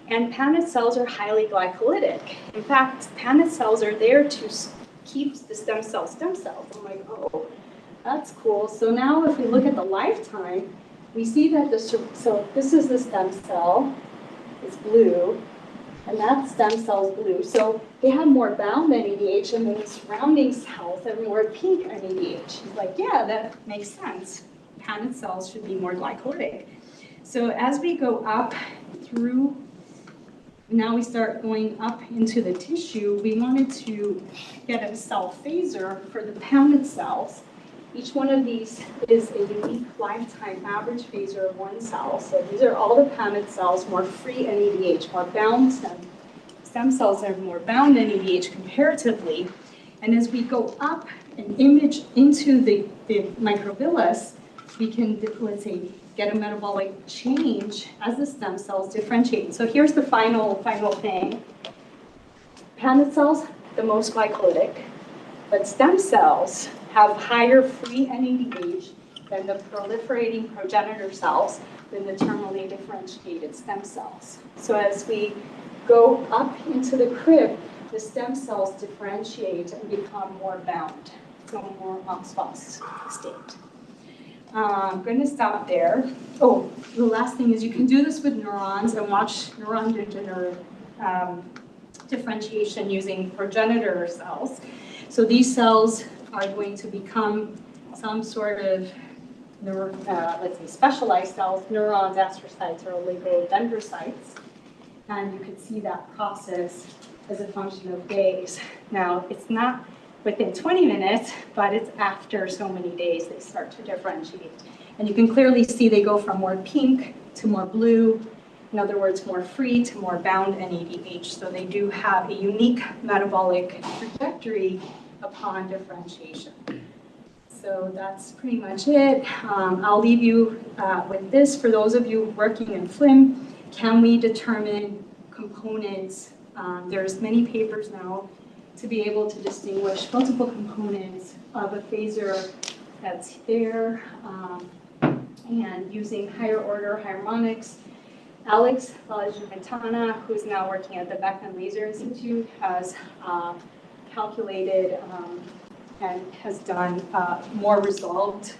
S1: And Paneth cells are highly glycolytic. In fact, Paneth cells are there to keep the stem cells. I'm like, oh. That's cool. So now if we look at the lifetime, we see that so this is the stem cell, it's blue, and that stem cell is blue. So they have more bound NADH, and then the surrounding cells have more pink NADH. He's like, yeah, that makes sense. Paneth cells should be more glycolytic. So as we go up through, now we start going up into the tissue, we wanted to get a cell phaser for the Paneth cells. Each one of these is a unique lifetime average phaser of one cell. So these are all the Paneth cells, more free NADH, more bound stem cells have more bound NADH comparatively. And as we go up and image into the microvillus, we can, let's say, get a metabolic change as the stem cells differentiate. So here's the final thing. Paneth cells the most glycolytic, but stem cells have higher free NADH than the proliferating progenitor cells than the terminally differentiated stem cells. So as we go up into the crib, the stem cells differentiate and become more bound, so more phosphorus state. I'm going to stop there. Oh, the last thing is you can do this with neurons and watch neuron differentiation using progenitor cells. So these cells are going to become some sort of, let's say, specialized cells, neurons, astrocytes, or oligodendrocytes. And you can see that process as a function of days. Now, it's not within 20 minutes, but it's after so many days they start to differentiate. And you can clearly see they go from more pink to more blue, in other words, more free to more bound NADH. So they do have a unique metabolic trajectory upon differentiation. So that's pretty much it. I'll leave you with this. For those of you working in FLIM, can we determine components? There's many papers now to be able to distinguish multiple components of a phaser that's there, and using higher order harmonics. Alex Valajuventana, who's now working at the Beckman Laser Institute, has calculated and has done more resolved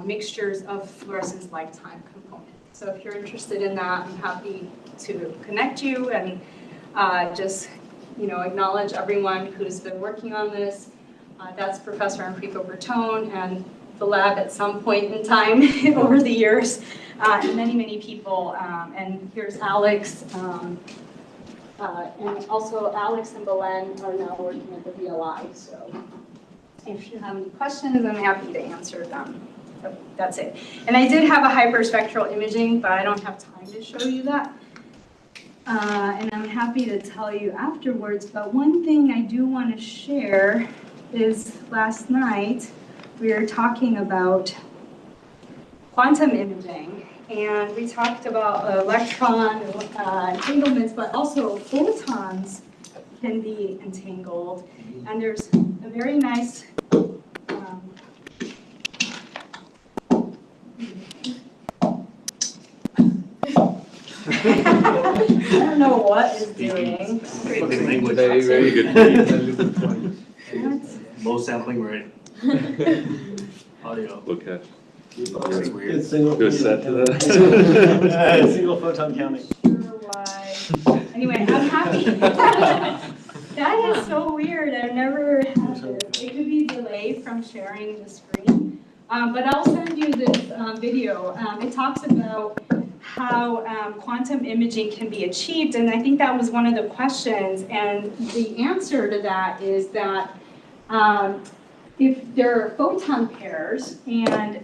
S1: mixtures of fluorescence lifetime components. So if you're interested in that, I'm happy to connect you and just acknowledge everyone who's been working on this. That's Professor Enrico Bertone and the lab at some point in time over the years, and many, many people. And here's Alex, and also Alex and Belen are now working at the VLI. So if you have any questions, I'm happy to answer them. So that's it. And I did have a hyperspectral imaging, but I don't have time to show you that. And I'm happy to tell you afterwards, but one thing I do want to share is last night we were talking about quantum imaging, and we talked about electron entanglements, but also photons can be entangled. And there's a very nice I don't know what is doing.
S3: Language.
S6: Very, very good.
S3: Low sampling rate. Audio.
S7: Look at.
S11: That's weird.
S9: It's single.
S7: Go set to that.
S9: Single photon counting.
S1: Sure why. Anyway, I'm happy. That is so weird. I've never had this. It could be delayed from sharing the screen. But I'll send you this video. It talks about how quantum imaging can be achieved, and I think that was one of the questions. And the answer to that is that if there are photon pairs and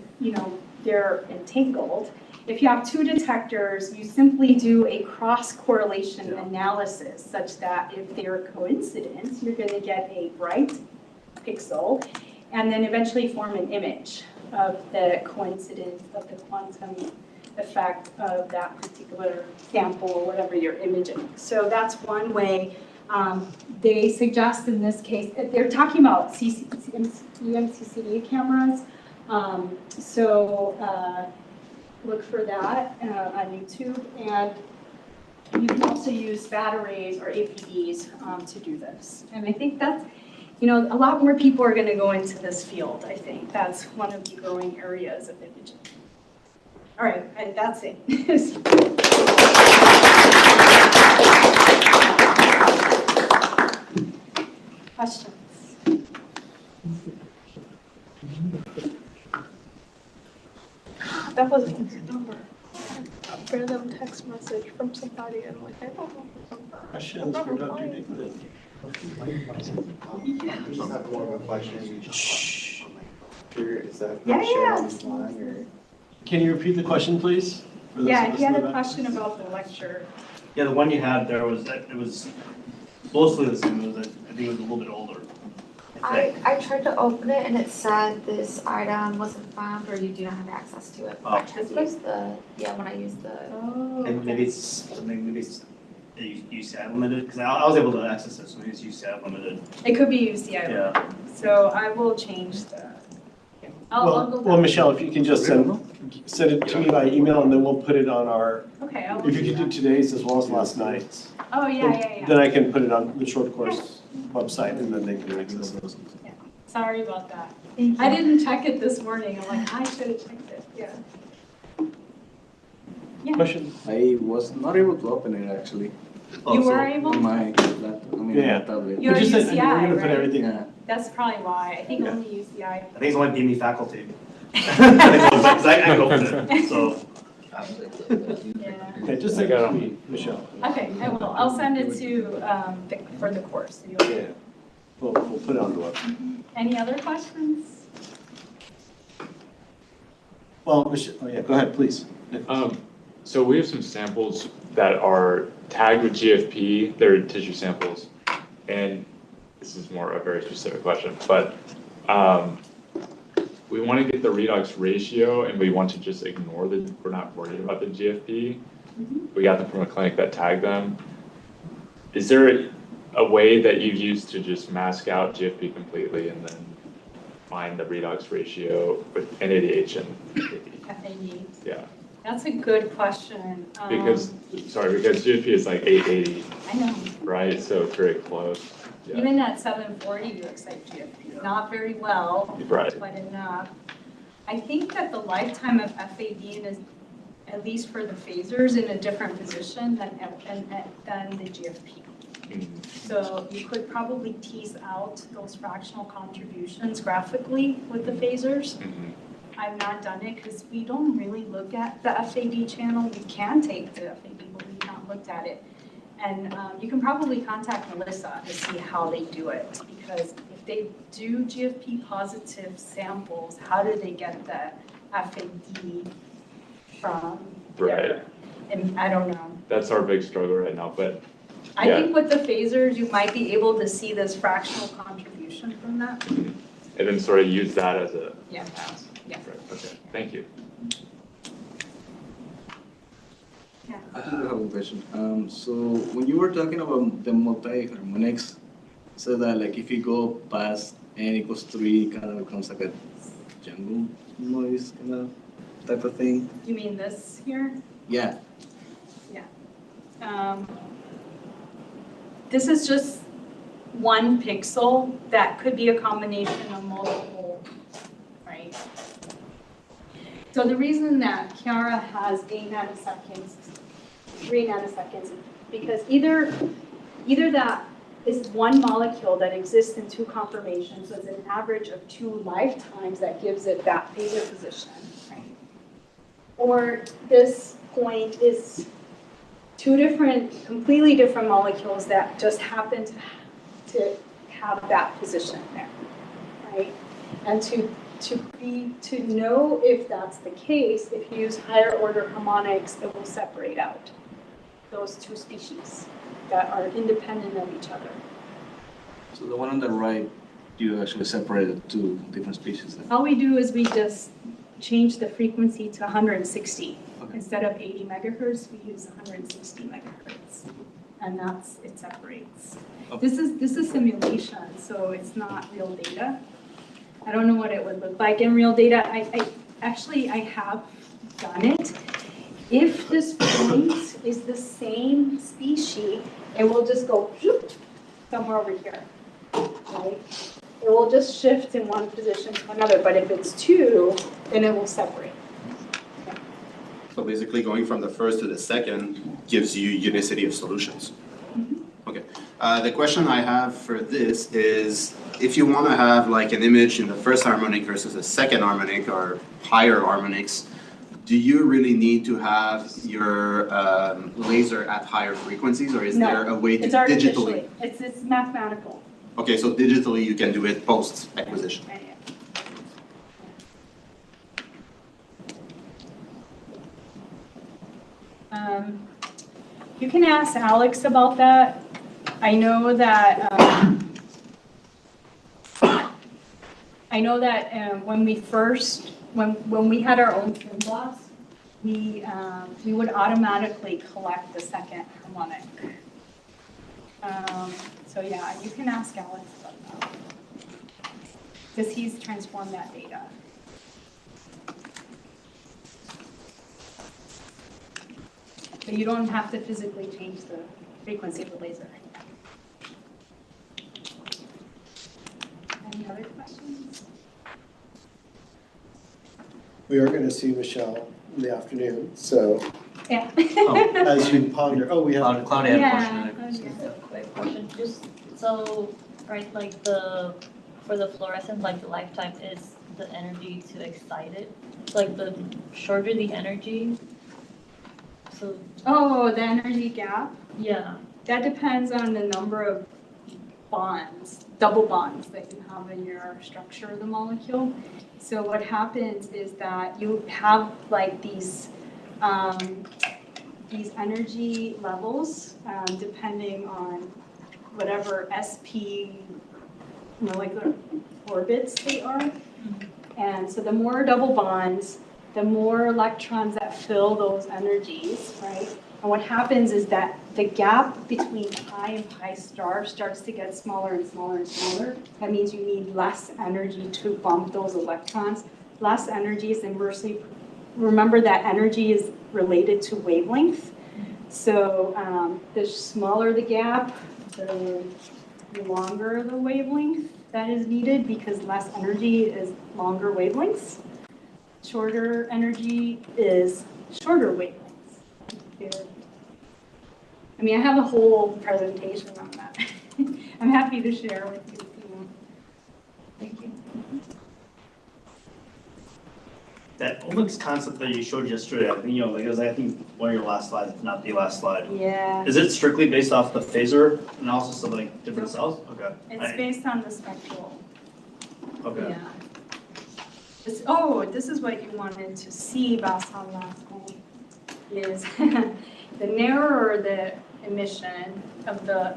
S1: they're entangled, if you have two detectors, you simply do a cross-correlation analysis such that if they're coincident, you're going to get a bright pixel and then eventually form an image of the coincidence of the quantum effect of that particular sample or whatever you're imaging. So that's one way. They suggest in this case, they're talking about UMCCD cameras. Look for that on YouTube. And you can also use batteries or APDs to do this. And I think that's, a lot more people are going to go into this field. I think that's one of the growing areas of imaging. All right, and that's it. Questions?
S5: That was his number. A random text message from somebody, and I'm like, I don't know his number.
S9: Questions for Dr. Digman?
S12: I just have more of a question. Is that
S1: Yeah,
S12: shared
S1: yeah.
S12: online or?
S9: Can you repeat the question, please? For those
S1: Yeah,
S9: of
S1: if
S9: us
S1: you
S9: in
S1: had
S9: the
S1: a
S9: back?
S1: question about the lecture.
S3: Yeah, the one you had there was mostly the same. I think it was a little bit older.
S13: I tried to open it and it said this item wasn't found or you do not have access to it.
S3: Oh.
S13: This was when I used the.
S1: Oh,
S3: Maybe it's UCI limited? Because I was able to access this, maybe it's UCI limited.
S1: It could be UCI.
S3: Yeah.
S1: So I will change the, I'll go back.
S9: Well, Michelle, if you can just send it to me by email, and then we'll put it on our,
S1: Okay, I will
S9: if you
S1: do
S9: could do
S1: that.
S9: today's as well as last night's.
S1: Oh, yeah.
S9: Then I can put it on the short course website, and then they can access it.
S1: Sorry about that.
S10: Thank you.
S1: I didn't check it this morning. I'm like, I should have checked it, yeah. Yeah.
S9: Question?
S12: I was not able to open it actually.
S1: You were able?
S12: On my laptop,
S9: Yeah.
S12: my tablet.
S1: You're
S9: But just that
S1: UCI,
S9: we're gonna put
S1: right?
S9: everything.
S12: Yeah.
S1: That's probably why. I think
S9: Yeah.
S1: only UCI.
S3: I think it's only BME faculty. Because I can open it, so.
S1: Yeah.
S9: Okay, just send it to me, Michelle.
S1: Okay, I will. I'll send it to, for the course. So you'll-
S9: Yeah. We'll put it on the website.
S1: Any other questions?
S9: Well, Michelle, oh yeah, go ahead, please.
S7: So we have some samples that are tagged with GFP, they're tissue samples. And this is more a very specific question, but we want to get the redox ratio and we want to just ignore we're not worried about the GFP. We got them from a clinic that tagged them. Is there a way that you use to just mask out GFP completely and then find the redox ratio with NADH and
S1: FAD.
S7: yeah?
S1: That's a good question.
S7: Because GFP is like 880,
S1: I know.
S7: right? So it's very close. Yeah.
S1: Even at 740, you excite GFP. Not very well,
S7: Right.
S1: but enough. I think that the lifetime of FAD is, at least for the phasers, in a different position than the GFP.
S7: Mhm.
S1: So you could probably tease out those fractional contributions graphically with the phasers.
S7: Mhm.
S1: I've not done it because we don't really look at the FAD channel. We can take the FAD, but we've not looked at it. And you can probably contact Melissa to see how they do it, because if they do GFP positive samples, how do they get the FAD from there? And I don't know.
S7: That's our big struggle right now, but
S1: I think with the phasers, you might be able to see this fractional contribution from that.
S7: and then sort of use that as a
S1: Yeah. Yeah.
S7: Okay, thank you.
S12: I think I have a question. So when you were talking about the multi-harmonics, so that like if you go past n equals 3, kind of becomes like a jungle noise kind of type of thing.
S1: You mean this here?
S12: Yeah.
S1: This is just one pixel that could be a combination of multiple, right? So the reason that Chiara has 8 nanoseconds, 3 nanoseconds, because either that is one molecule that exists in 2 conformations, so it's an average of 2 lifetimes that gives it that phasor position, right? Or this point is 2 completely different molecules that just happen to have that position there, right? And to know if that's the case, if you use higher order harmonics, it will separate out those 2 species that are independent of each other.
S12: So the one on the right, you actually separated 2 different species then?
S1: All we do is we just change the frequency to 160.
S12: Okay.
S1: Instead of 80 megahertz, we use 160 megahertz, and it separates.
S12: Okay.
S1: This is simulation, so it's not real data. I don't know what it would look like in real data. I have done it. If this point is the same species, it will just go somewhere over here, right? It will just shift in one position to another, but if it's 2, then it will separate.
S11: So basically going from the first to the second gives you unicity of solutions. Okay. The question I have for this is, if you want to have like an image in the first harmonic versus the second harmonic or higher harmonics, do you really need to have your laser at higher frequencies, or is there a way to
S1: it's
S11: digitally?
S1: It's mathematical.
S11: Okay, so digitally you can do it post acquisition.
S1: You can ask Alex about that. I know that when we had our own film blocks, we would automatically collect the second harmonic So yeah, you can ask Alex about that. Because he's transformed that data. But you don't have to physically change the frequency of the laser. Any other questions?
S9: We are going to see Michelle in the afternoon, so
S1: Yeah.
S9: as you ponder, we have.
S14: Cloud had a
S1: Yeah.
S14: question.
S15: Just a quick question, just so, right, like for the fluorescence, like the lifetime is the energy to excite it. Like the shorter the energy, so.
S1: Oh, the energy gap?
S15: Yeah.
S1: That depends on the number of bonds, double bonds that you have in your structure of the molecule. So what happens is that you have like these energy levels depending on whatever SP molecular orbits they are. And so the more double bonds, the more electrons that fill those energies, right? And what happens is that the gap between pi and pi star starts to get smaller and smaller and smaller. That means you need less energy to bump those electrons. Less energy is inversely, remember that energy is related to wavelength. So the smaller the gap, the longer the wavelength that is needed, because less energy is longer wavelengths. Shorter energy is shorter wavelengths. I mean, I have a whole presentation on that. I'm happy to share with you if you want. Thank you.
S3: That omics concept that you showed yesterday, I think, like it was, I think, one of your last slides, if not the last slide.
S1: Yeah.
S3: Is it strictly based off the phaser analysis of like different cells? Okay.
S1: It's based on the spectral.
S3: Okay.
S1: Yeah. This is what you wanted to see, Bassam, last night, is the narrower the emission of the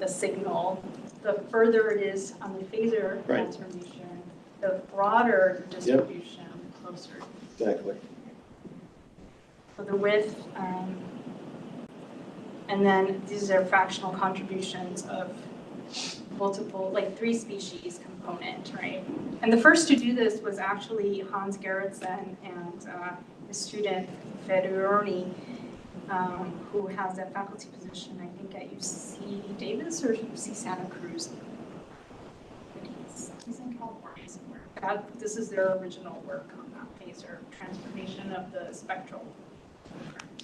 S1: signal, the further it is on the phasor transformation, the broader the distribution, the closer.
S9: Exactly.
S1: So the width, and then these are fractional contributions of multiple, like 3 species component, right? And the first to do this was actually Hans Gerritsen and his student Federoni, who has a faculty position, I think, at UC Davis or UC Santa Cruz. He's in California somewhere. This is their original work on that phasor transformation of the spectral current.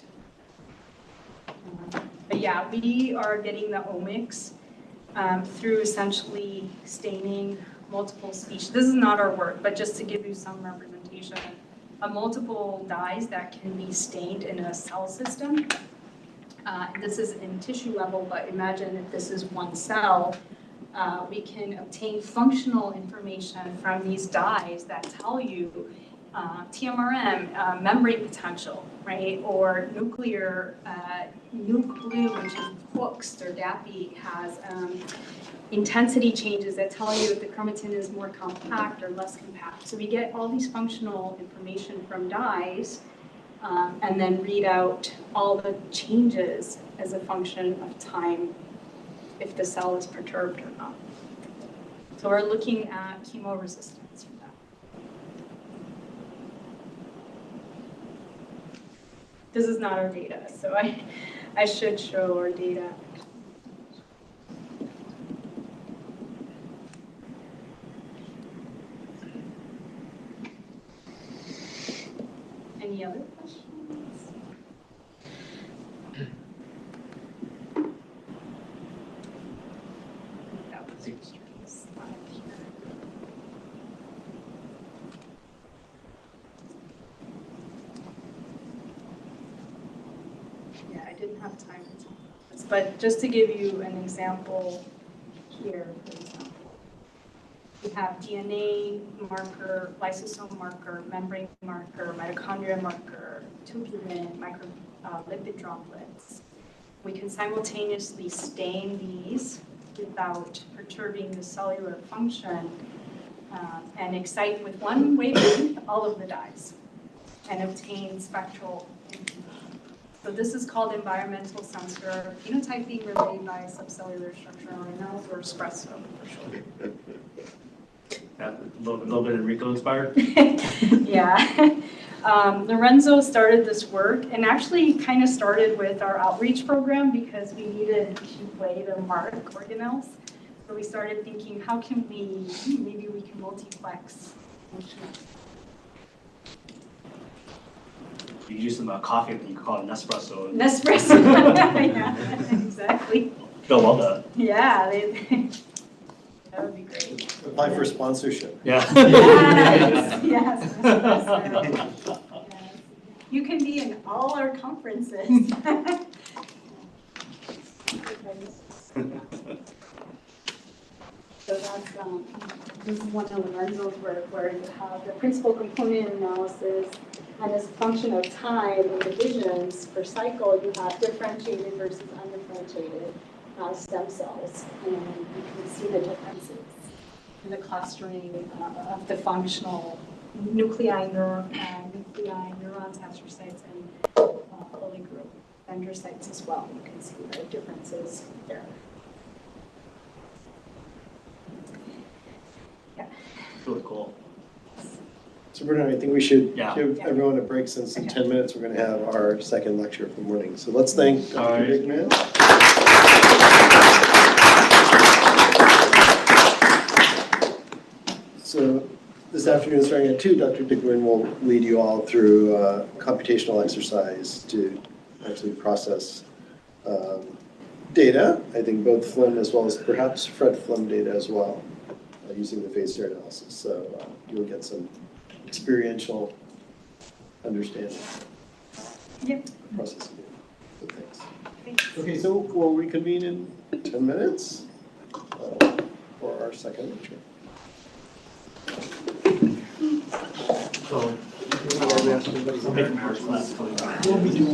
S1: But yeah, we are getting the omics through essentially staining multiple species. This is not our work, but just to give you some representation. Multiple dyes that can be stained in a cell system. This is in tissue level, but imagine if this is one cell, we can obtain functional information from these dyes that tell you TMRM, membrane potential, right? Or nuclear, nuke blue, which is Hooks or DAPI, has intensity changes that tell you if the chromatin is more compact or less compact. So we get all these functional information from dyes and then read out all the changes as a function of time if the cell is perturbed or not. So we're looking at chemoresistance for that. This is not our data, so I should show our data. Any other questions? That was a slide here. Yeah, I didn't have time to talk about this, but just to give you an example here, for example. We have DNA marker, lysosome marker, membrane marker, mitochondria marker, tubulin, lipid droplets. We can simultaneously stain these without perturbing the cellular function and excite with one wavelength all of the dyes and obtain spectral information. So so this is called environmental sensor phenotype being relayed by subcellular structure organelles, or espresso for short.
S3: Yeah, a little bit Enrico inspired.
S1: Yeah. Lorenzo started this work and actually kind of started with our outreach program because we needed a cheap way to mark organelles. So we started thinking, how can we, maybe we can multiplex functional.
S3: You use some coffee, you could call it Nespresso.
S1: Nespresso, yeah, exactly.
S3: Go well done.
S1: Yeah, that would be great.
S9: Apply for sponsorship.
S3: Yeah.
S1: Yes, yes. Nespresso. Yes. You can be in all our conferences. So that's, this is one of Lorenzo's work where you have the principal component analysis, and as a function of time and divisions per cycle, you have differentiated versus undifferentiated stem cells. And you can see the differences in the clustering of the functional nuclei, neurons, astrocytes, and early group dendrocytes as well. You can see the differences there. Yeah.
S3: Really cool.
S9: So Bruno, I think we should
S3: Yeah.
S9: give everyone a break since in 10 minutes we're going to have our second lecture of the morning. So let's thank Dr. Digman. So this afternoon, starting at 2, Dr. Digman will lead you all through a computational exercise to actually process data. I think both Flynn as well as perhaps Fred Flynn data as well, using the phase pair analysis. So you'll get some experiential understanding.
S1: Yep.
S9: Processing it. So thanks. Okay, so we'll reconvene in 10 minutes for our second lecture.
S3: So,
S9: We'll be doing